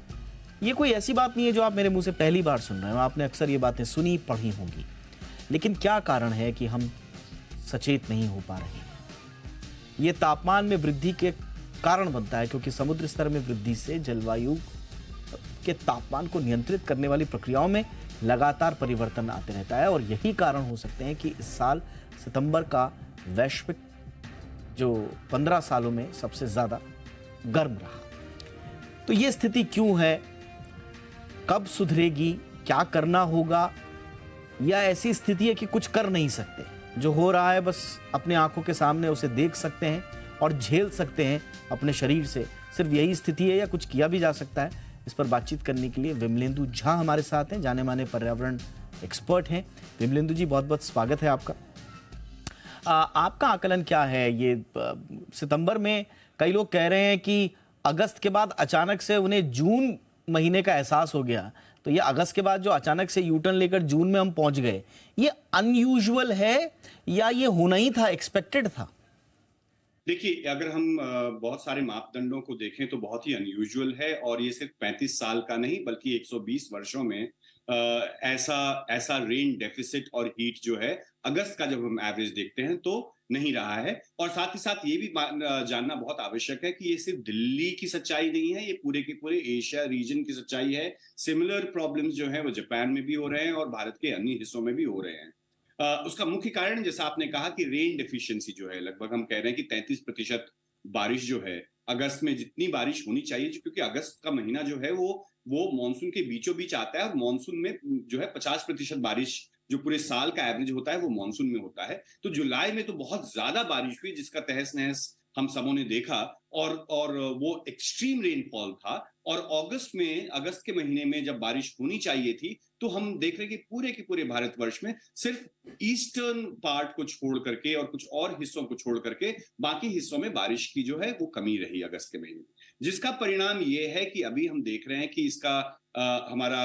S1: ये कोई ऐसी बात नहीं है जो आप मेरे मुंह से पहली बार सुन रहे हो, आपने अक्सर ये बातें सुनी पढ़ी होंगी। लेकिन क्या कारण है कि हम सचेत नहीं हो पा रहे? ये तापमान में वृद्धि के कारण बनता है, क्योंकि समुद्र स्तर में वृद्धि से जलवायु के तापमान को नियंत्रित करने वाली प्रक्रियाओं में लगातार परिवर्तन आते रहता है। और यही कारण हो सकते हैं कि इस साल सितंबर का वैश्विक जो 15 सालों में सबसे ज्यादा गर्म रहा। तो ये स्थिति क्यों है, कब सुधरेगी, क्या करना होगा, या ऐसी स्थिति है कि कुछ कर नहीं सकते, जो हो रहा है बस अपने आंखों के सामने उसे देख सकते हैं और झेल सकते हैं अपने शरीर से, सिर्फ यही स्थिति है या कुछ किया भी जा सकता है? इस पर बातचीत करने के लिए विमलेंदु झा हमारे साथ हैं, जाने माने पर्यावरण एक्सपर्ट हैं। विमलेंदु जी, बहुत बहुत स्वागत है आपका। आपका आकलन क्या है? ये सितंबर में कई लोग कह रहे हैं कि अगस्त के बाद अचानक से उन्हें जून महीने का एहसास हो गया, तो ये अगस्त के बाद जो अचानक से यूटर्न लेकर जून में हम पहुंच गए, ये अनयूजुअल है या ये होना ही था, एक्सपेक्टेड था?
S6: देखिए, अगर हम बहुत सारे मापदंडों को देखें तो बहुत ही अनयूजुअल है, और ये सिर्फ 35 साल का नहीं बल्कि 120 वर्षों में ऐसा रेन डेफिसिट और हीट जो है अगस्त का जब हम एवरेज देखते हैं तो नहीं रहा है। और साथ ही साथ ये भी जानना बहुत आवश्यक है कि ये सिर्फ दिल्ली की सच्चाई नहीं है, ये पूरे के पूरे एशिया रीजन की सच्चाई है। सिमिलर प्रॉब्लम्स जो है वो जापान में भी हो रहे हैं और भारत के अन्य हिस्सों में भी हो रहे हैं। उसका मुख्य कारण, जैसा आपने कहा, कि रेन डेफिशिएंसी जो है, लगभग हम कह रहे हैं कि 33% बारिश जो है अगस्त में जितनी बारिश होनी चाहिए, क्योंकि अगस्त का महीना जो है वो मानसून के बीचों बीच आता है, और मानसून में जो है 50% बारिश जो पूरे साल का एवरेज होता है वो मानसून में होता है। तो जुलाई में तो बहुत ज्यादा बारिश हुई, जिसका तहस नहस हम सबों ने देखा, और वो एक्सट्रीम रेनफॉल था। और अगस्त के महीने में जब बारिश होनी चाहिए थी, तो हम देख रहे हैं कि पूरे के पूरे भारतवर्ष में सिर्फ ईस्टर्न पार्ट को छोड़ करके और कुछ और हिस्सों को छोड़ करके बाकी हिस्सों में बारिश की जो है वो कमी रही अगस्त के महीने में, जिसका परिणाम ये है कि अभी हम देख रहे हैं कि इसका हमारा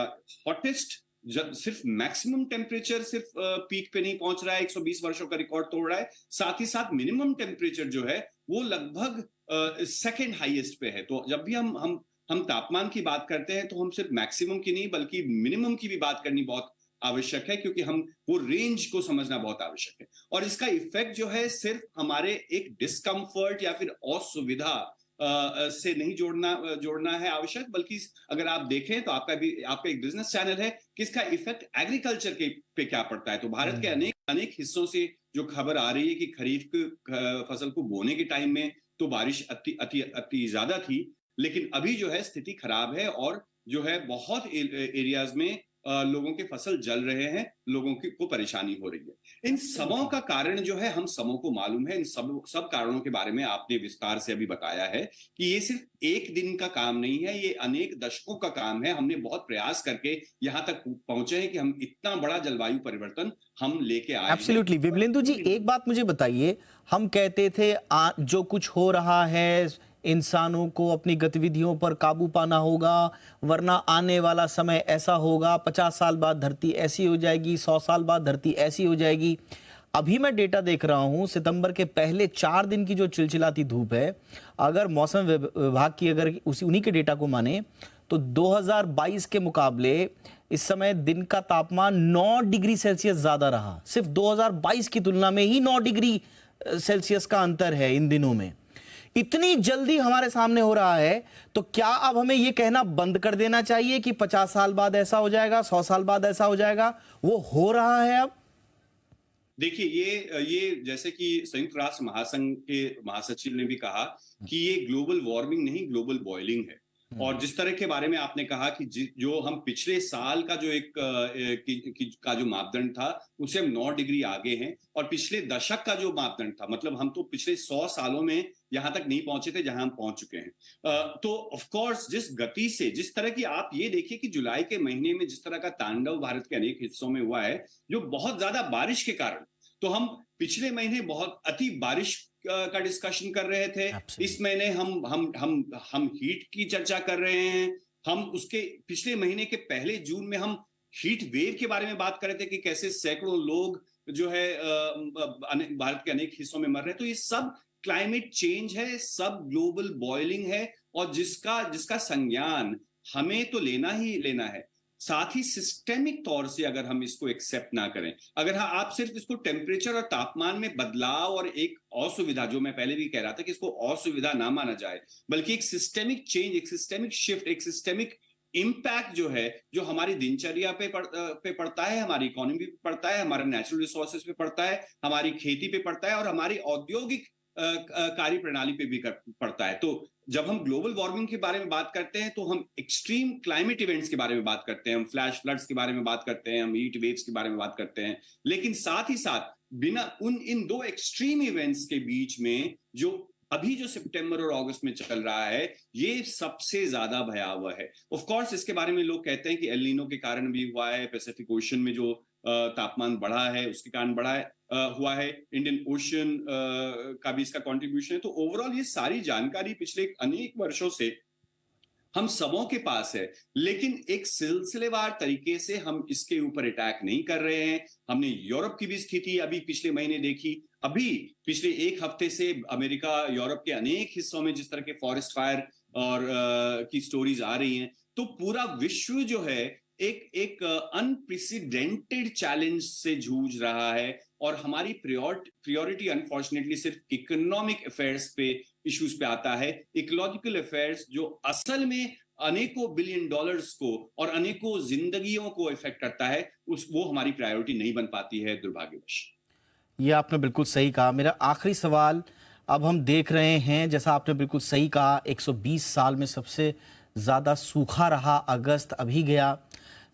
S6: हॉटेस्ट, जब सिर्फ मैक्सिमम टेम्परेचर सिर्फ पीक पे नहीं पहुंच रहा है, 120 वर्षों का रिकॉर्ड तोड़ रहा है, साथ ही साथ मिनिमम टेम्परेचर जो है वो लगभग सेकंड हाईएस्ट पे है। तो जब भी हम तापमान की बात करते हैं तो हम सिर्फ मैक्सिमम की नहीं बल्कि मिनिमम की भी बात करनी बहुत आवश्यक है, क्योंकि हम वो रेंज को समझना बहुत आवश्यक है। और इसका इफेक्ट जो है सिर्फ हमारे एक डिस्कम्फर्ट या फिर असुविधा से नहीं जोड़ना है आवश्यक, बल्कि अगर आप देखें तो आपका एक बिजनेस चैनल है कि इसका इफेक्ट एग्रीकल्चर पे क्या पड़ता है। तो भारत के अनेक हिस्सों से जो खबर आ रही है कि खरीफ की फसल को बोने के टाइम में तो बारिश अति ज्यादा थी, लेकिन अभी जो है स्थिति खराब है, और जो है बहुत एरियाज में लोगों के फसल जल रहे हैं, लोगों को परेशानी हो रही है। इन सबों का कारण जो है हम सबों को मालूम है। इन सब कारणों के बारे में आपने विस्तार से अभी बताया है कि ये सिर्फ एक दिन का काम नहीं है, ये अनेक दशकों का काम है। हमने बहुत प्रयास करके यहाँ तक पहुंचे हैं कि हम इतना बड़ा जलवायु परिवर्तन हम लेके आए।
S1: एब्सोल्युटली। विमलेंदु जी, एक बात मुझे बताइए, हम कहते थे जो कुछ हो रहा है इंसानों को अपनी गतिविधियों पर काबू पाना होगा, वरना आने वाला समय ऐसा होगा, 50 साल बाद धरती ऐसी हो जाएगी, 100 साल बाद धरती ऐसी हो जाएगी। अभी मैं डेटा देख रहा हूं, सितंबर के पहले 4 दिन की जो चिलचिलाती धूप है, अगर मौसम विभाग की उन्हीं के डेटा को माने तो 2022 के मुकाबले इस समय दिन का तापमान 9 डिग्री सेल्सियस ज्यादा रहा। सिर्फ 2022 की तुलना में ही 9 डिग्री सेल्सियस का अंतर है इन दिनों में। इतनी जल्दी हमारे सामने हो रहा है, तो क्या अब हमें यह कहना बंद कर देना चाहिए कि 50 साल बाद ऐसा हो जाएगा, 100 साल बाद ऐसा हो जाएगा? वो हो रहा है अब।
S6: देखिए ये जैसे कि संयुक्त राष्ट्र महासंघ के महासचिव ने भी कहा कि ये ग्लोबल वार्मिंग नहीं, ग्लोबल बॉइलिंग है। और जिस तरह के बारे में आपने कहा कि जो हम पिछले साल का जो एक का जो मापदंड था उससे हम 9 डिग्री आगे हैं, और पिछले दशक का जो मापदंड था, मतलब हम तो पिछले 100 सालों में यहां तक नहीं पहुंचे थे जहां हम पहुंच चुके हैं। तो ऑफ कोर्स जिस गति से, जिस तरह की, आप ये देखिए कि जुलाई के महीने में जिस तरह का तांडव भारत के अनेक हिस्सों में हुआ है, जो बहुत ज्यादा बारिश के कारण, तो हम पिछले महीने बहुत अति बारिश का डिस्कशन कर रहे थे। इस महीने हम हीट की चर्चा कर रहे हैं। हम उसके पिछले महीने के पहले जून में हम हीट वेव के बारे में बात कर रहे थे कि कैसे सैकड़ों लोग जो है भारत के अनेक हिस्सों में मर रहे हैं। तो ये सब क्लाइमेट चेंज है, सब ग्लोबल बॉइलिंग है, और जिसका संज्ञान हमें तो लेना ही लेना है। साथ ही सिस्टेमिक तौर से अगर हम इसको एक्सेप्ट ना करें, अगर आप सिर्फ इसको टेम्परेचर और तापमान में बदलाव और एक असुविधा, जो मैं पहले भी कह रहा था कि इसको असुविधा ना माना जाए, बल्कि एक सिस्टेमिक चेंज, एक सिस्टेमिक शिफ्ट, एक सिस्टेमिक इम्पैक्ट जो है, जो हमारी दिनचर्या पे पड़ता है, हमारी इकोनॉमी पे पड़ता है, हमारे नेचुरल रिसोर्सेज पे पड़ता है, हमारी खेती पे पड़ता है, और हमारी औद्योगिक कार्य प्रणाली पे भी पड़ता है। तो जब हम ग्लोबल वार्मिंग के बारे में बात करते हैं तो हम एक्सट्रीम क्लाइमेट इवेंट्स के बारे में बात करते हैं, हम फ्लैश फ्लड्स के बारे में बात करते हैं, हम हीट वेव्स के बारे में बात करते हैं, लेकिन साथ ही साथ बिना इन दो एक्सट्रीम इवेंट्स के बीच में जो अभी जो सितंबर और अगस्त में चल रहा है, ये सबसे ज्यादा भयावह है। ऑफ कोर्स इसके बारे में लोग कहते हैं कि एल नीनो के कारण भी हुआ है, पैसिफिक ओशन में जो तापमान बढ़ा है उसके कारण हुआ है, इंडियन ओशन का भी इसका कंट्रीब्यूशन है। तो ओवरऑल ये सारी जानकारी पिछले अनेक वर्षों से हम सबों के पास है, लेकिन एक सिलसिलेवार तरीके से हम इसके ऊपर अटैक नहीं कर रहे हैं। हमने यूरोप की भी स्थिति अभी पिछले महीने देखी, अभी पिछले एक हफ्ते से अमेरिका, यूरोप के अनेक हिस्सों में जिस तरह के फॉरेस्ट फायर और की स्टोरीज आ रही हैं, तो पूरा विश्व जो है एक अनप्रेसिडेंटेड चैलेंज से जूझ रहा है, और हमारी प्रायोरिटी अनफॉर्चुनेटली सिर्फ इकोनॉमिक अफेयर्स पे, इश्यूज पे आता है। इकोलॉजिकल अफेयर्स जो असल में अनेकों बिलियन डॉलर्स को और अनेकों जिंदगियों को इफेक्ट करता है, वो हमारी प्रायोरिटी नहीं बन पाती है, दुर्भाग्यवश।
S1: ये आपने बिल्कुल सही कहा। मेरा आखिरी सवाल, अब हम देख रहे हैं, जैसा आपने बिल्कुल सही कहा, 120 साल में सबसे ज़्यादा सूखा रहा अगस्त अभी गया,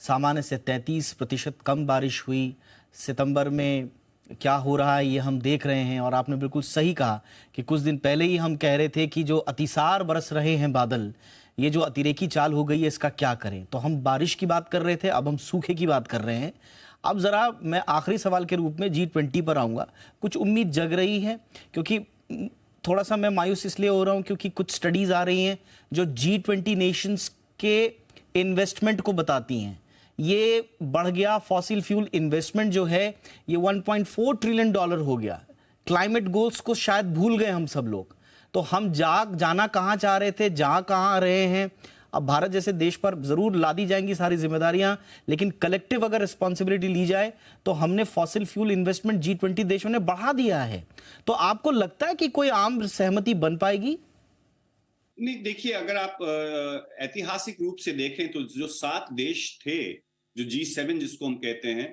S1: सामान्य से 33% कम बारिश हुई। सितंबर में क्या हो रहा है ये हम देख रहे हैं, और आपने बिल्कुल सही कहा कि कुछ दिन पहले ही हम कह रहे थे कि जो अतिसार बरस रहे हैं बादल, ये जो अतिरेकी चाल हो गई है, इसका क्या करें। तो हम बारिश की बात कर रहे थे, अब हम सूखे की बात कर रहे हैं। अब ज़रा मैं आखिरी सवाल के रूप में G20 पर आऊँगा। कुछ उम्मीद जग रही है, क्योंकि थोड़ा सा मैं मायूस इसलिए हो रहा हूँ क्योंकि कुछ स्टडीज़ आ रही हैं जो G20 नेशंस के इन्वेस्टमेंट को बताती हैं। ये बढ़ गया, फॉसिल फ्यूल इन्वेस्टमेंट जो है ये $1.4 ट्रिलियन हो गया। क्लाइमेट गोल्स को शायद भूल गए हम सब लोग। तो हम जाना कहाँ चाह रहे थे, कहाँ रहे हैं। अब भारत जैसे देश पर जरूर लादी जाएंगी सारी जिम्मेदारियां, लेकिन कलेक्टिव अगर रिस्पॉन्सिबिलिटी ली जाए तो हमने फॉसिल फ्यूल इन्वेस्टमेंट G20 देशों ने बढ़ा दिया है। तो आपको लगता है कि कोई आम सहमति बन पाएगी?
S6: नहीं, देखिए, अगर आप ऐतिहासिक रूप से देखें तो जो 7 देश थे, जो G7 जिसको हम कहते हैं,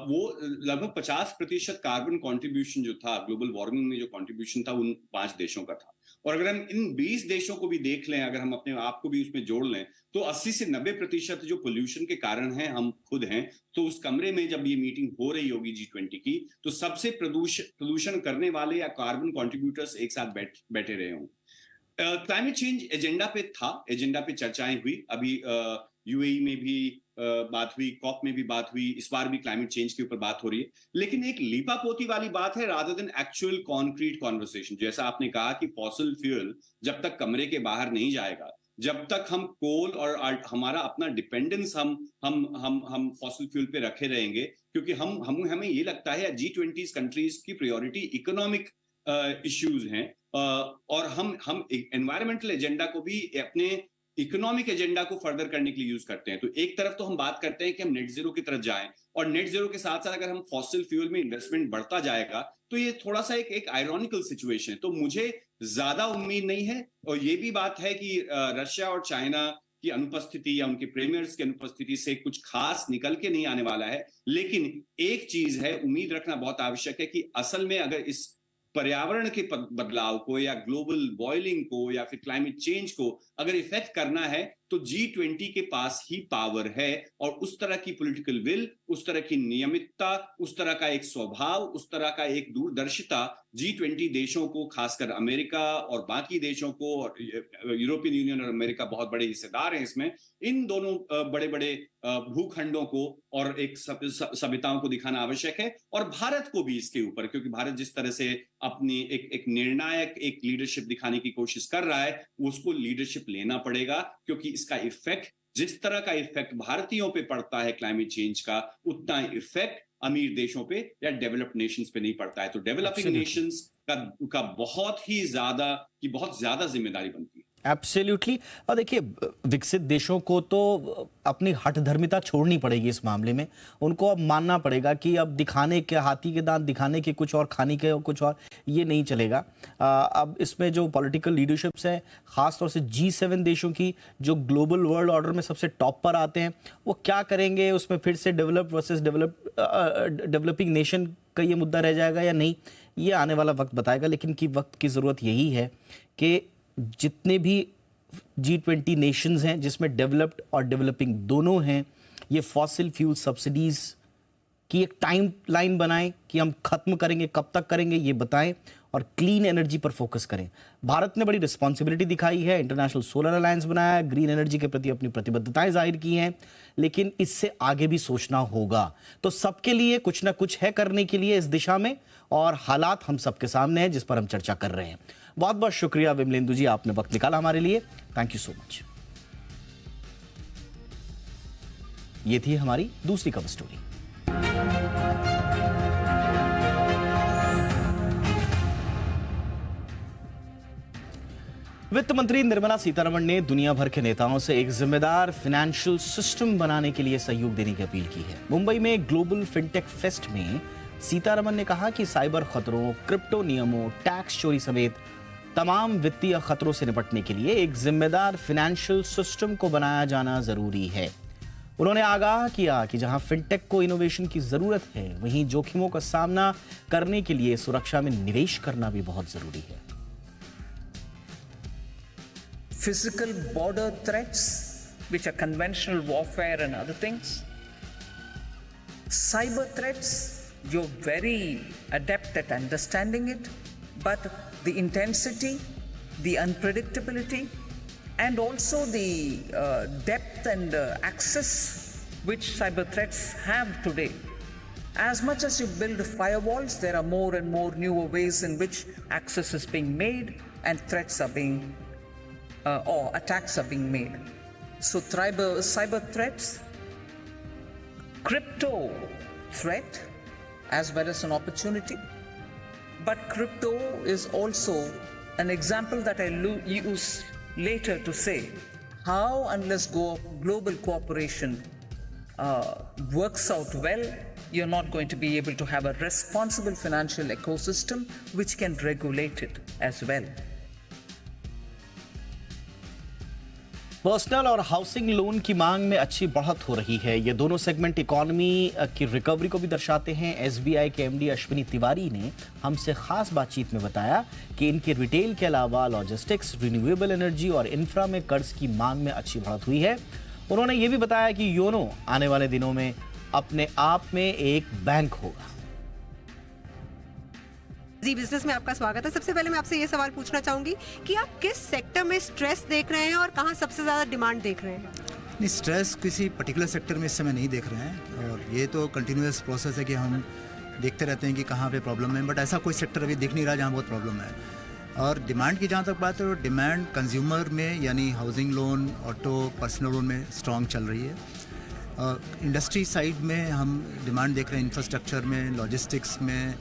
S6: वो लगभग 50% कार्बन कंट्रीब्यूशन जो था ग्लोबल वार्मिंग में, जो कंट्रीब्यूशन था उन 5 देशों का था। और अगर हम इन 20 देशों को भी देख लें, अगर हम अपने आप को भी उसमें जोड़ लें, तो 80 से 90% जो पोल्यूशन के कारण हैं हम खुद हैं। तो उस कमरे में जब ये मीटिंग हो रही होगी G20 की, तो सबसे प्रदूषण करने वाले या कार्बन कंट्रीब्यूटर्स एक साथ बैठे रहे हों। क्लाइमेट चेंज एजेंडा पे था, एजेंडा पे चर्चाएं हुई, अभी यूएई में भी बात हुई, कॉप में भी बात हुई, इस बार भी क्लाइमेट चेंज के ऊपर बात हो रही है। लेकिन एक लीपापोती वाली बात है rather than actual concrete conversation. जैसा आपने कहा कि फॉसिल फ्यूल जब तक कमरे के बाहर नहीं जाएगा, जब तक हम कोल और हमारा अपना डिपेंडेंस हम फॉसिल फ्यूल पे रखे रहेंगे, क्योंकि हमें ये लगता है G20 कंट्रीज की प्रायोरिटी इकोनॉमिक इश्यूज हैं, और हम एनवायरमेंटल एजेंडा को भी अपने इकोनॉमिक एजेंडा को फर्दर करने के लिए यूज करते हैं। तो एक तरफ तो हम बात करते हैं कि हम नेट जीरो की तरफ जाएं, और नेट जीरो के साथ साथ अगर हम फॉसिल फ्यूल में इन्वेस्टमेंट बढ़ता जाएगा, तो ये थोड़ा सा एक आयरॉनिकल सिचुएशन है। तो मुझे ज्यादा उम्मीद नहीं है। और ये भी बात है कि रशिया और चाइना की अनुपस्थिति या उनके प्रीमियर्स की अनुपस्थिति से कुछ खास निकल के नहीं आने वाला है, लेकिन एक चीज है, उम्मीद रखना बहुत आवश्यक है कि असल में अगर इस पर्यावरण के बदलाव को या ग्लोबल बॉइलिंग को या फिर क्लाइमेट चेंज को अगर इफेक्ट करना है तो G20 के पास ही पावर है, और उस तरह की पॉलिटिकल विल, उस तरह की नियमितता, उस तरह का एक स्वभाव, उस तरह का एक दूरदर्शिता G20 देशों को, खासकर अमेरिका और बाकी देशों को, और यूरोपियन यूनियन और अमेरिका बहुत बड़े हिस्सेदार हैं इसमें, इन दोनों बड़े बड़े भूखंडों को और एक सभ्यताओं को दिखाना आवश्यक है, और भारत को भी इसके ऊपर, क्योंकि भारत जिस तरह से अपनी एक निर्णायक एक लीडरशिप दिखाने की कोशिश कर रहा है, उसको लीडरशिप लेना पड़ेगा, क्योंकि इसका इफेक्ट, जिस तरह का इफेक्ट भारतीयों पे पड़ता है क्लाइमेट चेंज का, उतना इफेक्ट अमीर देशों पे या डेवलप्ड नेशंस पे नहीं पड़ता है। तो डेवलपिंग नेशंस का बहुत ज्यादा जिम्मेदारी बनती है।
S1: एब्सोल्युटली। और देखिए, विकसित देशों को तो अपनी हठधर्मिता छोड़नी पड़ेगी इस मामले में। उनको अब मानना पड़ेगा कि अब दिखाने के, हाथी के दांत दिखाने के कुछ और, खाने के कुछ और, ये नहीं चलेगा। अब इसमें जो पॉलिटिकल लीडरशिप्स है, खासतौर से G7 देशों की, जो ग्लोबल वर्ल्ड ऑर्डर में सबसे टॉप पर आते हैं, वो क्या करेंगे, उसमें फिर से डेवलप वर्सेस डेवलपिंग नेशन का ये मुद्दा रह जाएगा या नहीं, ये आने वाला वक्त बताएगा। लेकिन वक्त की ज़रूरत यही है कि जितने भी G20 नेशंस हैं, जिसमें डेवलप्ड और डेवलपिंग दोनों हैं, ये फॉसिल फ्यूल सब्सिडीज की एक टाइम लाइन बनाएं कि हम खत्म करेंगे, कब तक करेंगे ये बताएं, और क्लीन एनर्जी पर फोकस करें। भारत ने बड़ी रिस्पॉन्सिबिलिटी दिखाई है, इंटरनेशनल सोलर अलायंस बनाया है, ग्रीन एनर्जी के प्रति अपनी प्रतिबद्धताएं जाहिर की हैं, लेकिन इससे आगे भी सोचना होगा। तो सबके लिए कुछ ना कुछ है करने के लिए इस दिशा में, और हालात हम सबके सामने हैं जिस पर हम चर्चा कर रहे हैं। बहुत बहुत शुक्रिया विमलेंदु जी, आपने वक्त निकाला हमारे लिए। Thank you so much. ये थी हमारी दूसरी कवर स्टोरी। वित्त मंत्री निर्मला सीतारमण ने दुनिया भर के नेताओं से एक जिम्मेदार फाइनेंशियल सिस्टम बनाने के लिए सहयोग देने की अपील की है। मुंबई में ग्लोबल फिनटेक फेस्ट में सीतारमण ने कहा कि साइबर खतरों, क्रिप्टो नियमों, टैक्स चोरी समेत तमाम वित्तीय खतरों से निपटने के लिए एक जिम्मेदार फाइनेंशियल सिस्टम को बनाया जाना जरूरी है। उन्होंने आगाह किया कि जहां फिनटेक को इनोवेशन की जरूरत है, वहीं जोखिमों का सामना करने के लिए सुरक्षा में निवेश करना भी बहुत जरूरी है।
S7: Physical border threats, which are conventional warfare and other things. Cyber threats, you're very adept at understanding it, but the intensity, the unpredictability, and also the depth and access which cyber threats have today. As much as you build firewalls, there are more and more newer ways in which access is being made and threats are being or attacks are being made. So cyber threats, crypto threat as well as an opportunity. But crypto is also an example that I use later to say how, unless global cooperation works out well, you're not going to be able to have a responsible financial ecosystem which can regulate it as well.
S1: Personal और housing loan की मांग में अच्छी बढ़त हो रही है। ये दोनों सेगमेंट इकोनॉमी की रिकवरी को भी दर्शाते हैं। एसबीआई के एमडी अश्विनी तिवारी ने हमसे खास बातचीत में बताया कि इनके रिटेल के अलावा लॉजिस्टिक्स, रिन्यूएबल एनर्जी और इंफ्रा में कर्ज की मांग में अच्छी बढ़त हुई है। उन्होंने ये भी बताया कि योनो आने वाले दिनों में अपने आप में एक बैंक होगा।
S8: जी बिजनेस में आपका स्वागत है। सबसे पहले मैं आपसे ये सवाल पूछना चाहूंगी कि आप किस सेक्टर में स्ट्रेस देख रहे हैं और कहां सबसे ज्यादा डिमांड देख रहे हैं?
S9: नहीं, स्ट्रेस किसी पर्टिकुलर सेक्टर में इस समय नहीं देख रहे हैं, और ये तो कंटिन्यूअस प्रोसेस है कि हम देखते रहते हैं कि कहाँ पे प्रॉब्लम है, बट ऐसा कोई सेक्टर अभी दिख नहीं रहा जहाँ बहुत प्रॉब्लम है। और डिमांड की जहाँ तक बात है, तो डिमांड कंज्यूमर में यानी housing loan, auto, personal loan में स्ट्रॉन्ग चल रही है। इंडस्ट्री साइड में हम डिमांड देख रहे हैं, इंफ्रास्ट्रक्चर में, लॉजिस्टिक्स में,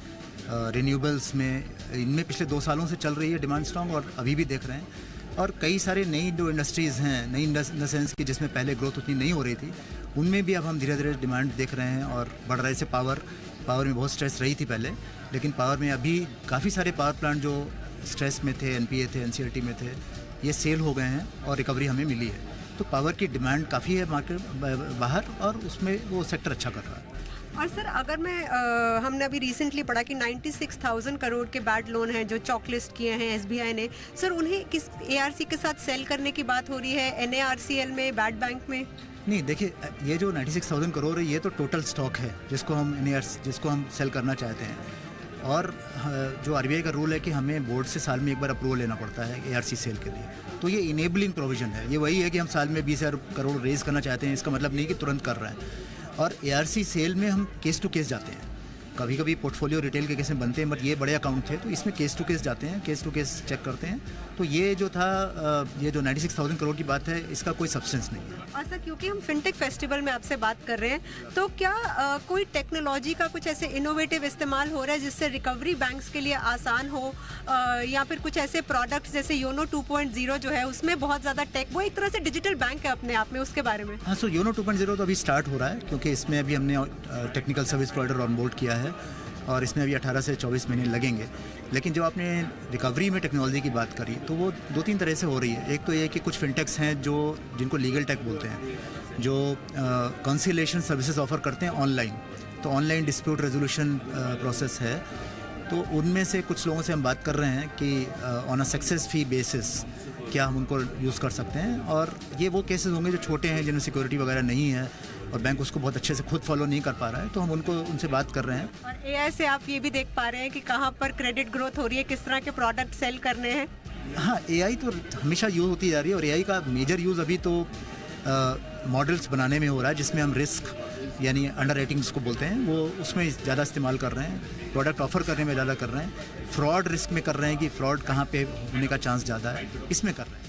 S9: रिन्यूएबल्स में, इनमें पिछले 2 सालों से चल रही है डिमांड स्ट्रॉन्ग, और अभी भी देख रहे हैं। और कई सारे नई जो इंडस्ट्रीज़ हैं, नई इन द सेंस की जिसमें पहले ग्रोथ उतनी नहीं हो रही थी, उनमें भी अब हम धीरे धीरे डिमांड देख रहे हैं और बढ़ रहे। जैसे पावर में बहुत स्ट्रेस रही थी पहले, लेकिन पावर में अभी काफ़ी सारे पावर प्लांट जो स्ट्रेस में थे, एनपीए थे, एनसीएलटी में थे, ये सेल हो गए हैं और रिकवरी हमें मिली है। तो पावर की डिमांड काफ़ी है मार्केट बाहर, और उसमें वो सेक्टर अच्छा कर रहा है।
S8: और सर अगर मैं हमने अभी रिसेंटली पढ़ा कि 96,000 करोड़ के बैड लोन हैं जो चॉकलिस्ट किए हैं एसबीआई ने, सर उन्हें किस एआरसी के साथ सेल करने की बात हो रही है, एनएआरसीएल में, बैड बैंक में? नहीं,
S9: देखिए ये जो 96,000 करोड़ है ये तो टोटल स्टॉक है जिसको हम सेल करना चाहते हैं। और जो आरबीआई का रूल है कि हमें बोर्ड से साल में एक बार अप्रूवल लेना पड़ता है एआरसी सेल के लिए, तो ये इनेबलिंग प्रोविजन है। ये वही है कि हम साल में 20,000 करोड़ रेज करना चाहते हैं, इसका मतलब नहीं कि तुरंत कर रहे हैं। और एआरसी सेल में हम केस टू केस जाते हैं, कभी कभी पोर्टफोलियो रिटेल के केस में बनते हैं, बट ये बड़े अकाउंट थे तो इसमें केस टू केस जाते हैं, केस टू केस चेक करते हैं। तो ये जो था ये जो 96,000 करोड़ की बात है इसका कोई सब्सटेंस नहीं है।
S8: और सर क्योंकि हम फिनटेक फेस्टिवल में आपसे बात कर रहे हैं, तो क्या कोई टेक्नोलॉजी का कुछ ऐसे इनोवेटिव इस्तेमाल हो रहा है जिससे रिकवरी बैंक्स के लिए आसान हो, या फिर कुछ ऐसे प्रोडक्ट्स जैसे योनो 2.0 जो है उसमें बहुत ज़्यादा टेक, वो एक तरह से डिजिटल बैंक है अपने आप में, उसके बारे में?
S9: हाँ, सो योनो 2.0 तो अभी स्टार्ट हो रहा है क्योंकि इसमें अभी हमने टेक्निकल सर्विस प्रोवाइडर ऑनबोर्ड किया है और इसमें अभी 18 से 24 महीने लगेंगे। लेकिन जब आपने रिकवरी में टेक्नोलॉजी की बात करी तो वो 2-3 तरह से हो रही है। एक तो ये कि कुछ फिनटेक्स हैं जिनको लीगल टेक बोलते हैं, जो कंसिलेशन सर्विसेज ऑफर करते हैं ऑनलाइन, तो ऑनलाइन डिस्प्यूट रेजोल्यूशन प्रोसेस है। तो उनमें से कुछ लोगों से हम बात कर रहे हैं कि on a success fee basis क्या हम उनको यूज़ कर सकते हैं, और ये वो केसेस होंगे जो छोटे हैं, जिनमें सिक्योरिटी वगैरह नहीं है और बैंक उसको बहुत अच्छे से खुद फॉलो नहीं कर पा रहा है, तो हम उनसे बात कर रहे हैं।
S8: और एआई से आप ये भी देख पा रहे हैं कि कहाँ पर क्रेडिट ग्रोथ हो रही है, किस तरह के प्रोडक्ट सेल करने हैं?
S9: हाँ, एआई तो हमेशा यूज़ होती जा रही है और एआई का मेजर यूज़ अभी तो मॉडल्स बनाने में हो रहा है, जिसमें हम रिस्क यानी अंडर राइटिंग जिसको बोलते हैं वो उसमें ज़्यादा इस्तेमाल कर रहे हैं, प्रोडक्ट ऑफर करने में ज़्यादा कर रहे हैं, फ्रॉड रिस्क में कर रहे हैं कि फ्रॉड कहाँ पे होने का चांस ज़्यादा है, इसमें कर रहे हैं।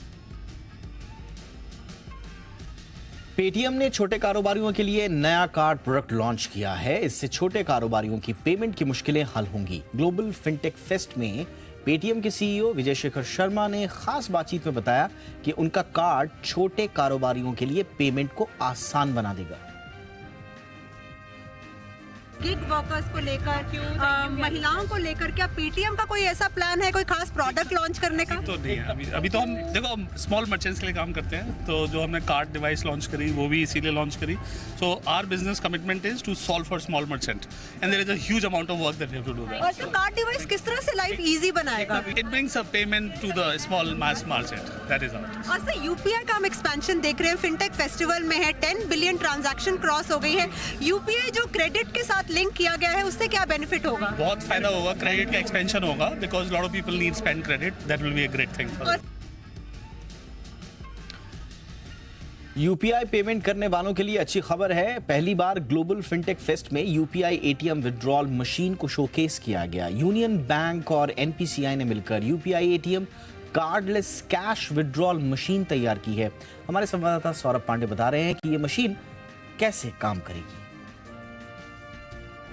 S1: पेटीएम ने छोटे कारोबारियों के लिए नया कार्ड प्रोडक्ट लॉन्च किया है। इससे छोटे कारोबारियों की पेमेंट की मुश्किलें हल होंगी। ग्लोबल फिनटेक फेस्ट में पेटीएम के सीईओ विजय शेखर शर्मा ने खास बातचीत में बताया कि उनका कार्ड छोटे कारोबारियों के लिए पेमेंट को आसान बना देगा।
S8: गिग वर्कर्स को लेकर, महिलाओं को लेकर क्या पेटीएम का कोई ऐसा प्लान है, कोई खास प्रोडक्ट लॉन्च करने का?
S10: तो नहीं है अभी तो हम देखो स्मॉल मर्चेंट्स के लिए काम करते हैं, तो जो हमने कार्ड डिवाइस लॉन्च करी वो भी इसीलिए लॉन्च करी। So our business commitment is to solve for small merchant and there is a huge amount of work that we have to do that.
S8: और सर कार्ड डिवाइस किस तरह से life easy बनाएगा?
S10: It brings a payment to the small mass merchant, that is all.
S8: और sir UPI का हम expansion देख रहे हैं, फिनटेक फेस्टिवल में है, 10 बिलियन ट्रांजैक्शन क्रॉस हो गई है। यूपीआई जो क्रेडिट के साथ लिंक किया गया है उससे क्या बेनिफिट होगा?
S10: बहुत फायदा होगा, क्रेडिट का एक्सपेंशन होगा because lot of people need spend credit, that will be a great thing for.
S1: UPI payment करने वालों के लिए अच्छी खबर है। पहली बार ग्लोबल फिनटेक फेस्ट में यूपीआई एटीएम विड्रॉल मशीन को शोकेस किया गया। यूनियन बैंक और एनपीसीआई ने मिलकर UPI ATM cardless cash withdrawal machine तैयार की है। हमारे संवाददाता सौरभ पांडे बता रहे हैं कि यह मशीन कैसे काम करेगी।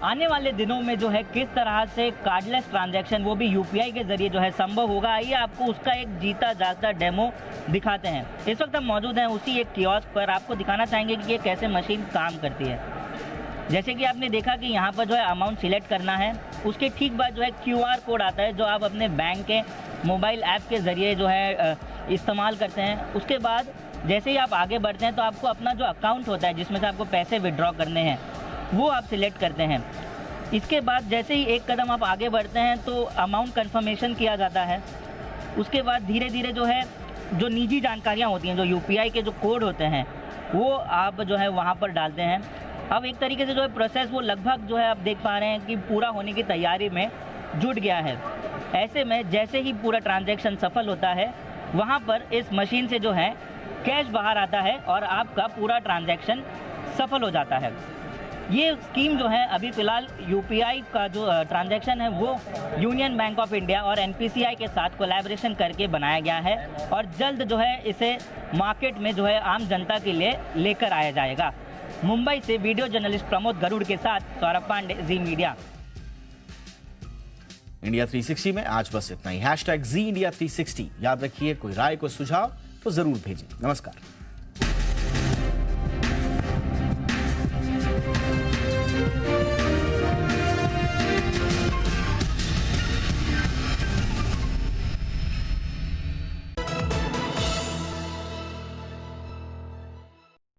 S11: आने वाले दिनों में जो है किस तरह से कार्डलेस ट्रांजैक्शन वो भी यूपीआई के जरिए जो है संभव होगा, आइए आपको उसका एक जीता जागता डेमो दिखाते हैं। इस वक्त हम मौजूद हैं उसी एक कियोस्क पर, आपको दिखाना चाहेंगे कि ये कैसे मशीन काम करती है। जैसे कि आपने देखा कि यहाँ पर जो है अमाउंट सिलेक्ट करना है, उसके ठीक बाद जो है क्यूआर कोड आता है जो आप अपने बैंक के मोबाइल ऐप के ज़रिए जो है इस्तेमाल करते हैं। उसके बाद जैसे ही आप आगे बढ़ते हैं तो आपको अपना जो अकाउंट होता है जिसमें से आपको पैसे विड्रॉ करने हैं वो आप सिलेक्ट करते हैं। इसके बाद जैसे ही एक कदम आप आगे बढ़ते हैं तो अमाउंट कंफर्मेशन किया जाता है। उसके बाद धीरे धीरे जो है जो निजी जानकारियाँ होती हैं, जो यूपीआई के जो कोड होते हैं वो आप जो है वहाँ पर डालते हैं। अब एक तरीके से जो है प्रोसेस वो लगभग जो है आप देख पा रहे हैं कि पूरा होने की तैयारी में जुट गया है। ऐसे में जैसे ही पूरा ट्रांजैक्शन सफल होता है वहाँ पर इस मशीन से जो है कैश बाहर आता है और आपका पूरा ट्रांजैक्शन सफल हो जाता है। ये स्कीम जो है अभी फ़िलहाल यूपीआई का जो ट्रांजैक्शन है वो यूनियन बैंक ऑफ इंडिया और एनपीसीआई के साथ कोलैबोरेशन करके बनाया गया है और जल्द जो है इसे मार्केट में जो है आम जनता के लिए लेकर आया जाएगा। मुंबई से वीडियो जर्नलिस्ट प्रमोद गरुड़ के साथ सौरभ पांडे, जी मीडिया।
S1: इंडिया 360 में आज बस इतना ही। #ZEindia360 याद रखिए। कोई राय, कोई सुझाव तो जरूर भेजें। नमस्कार।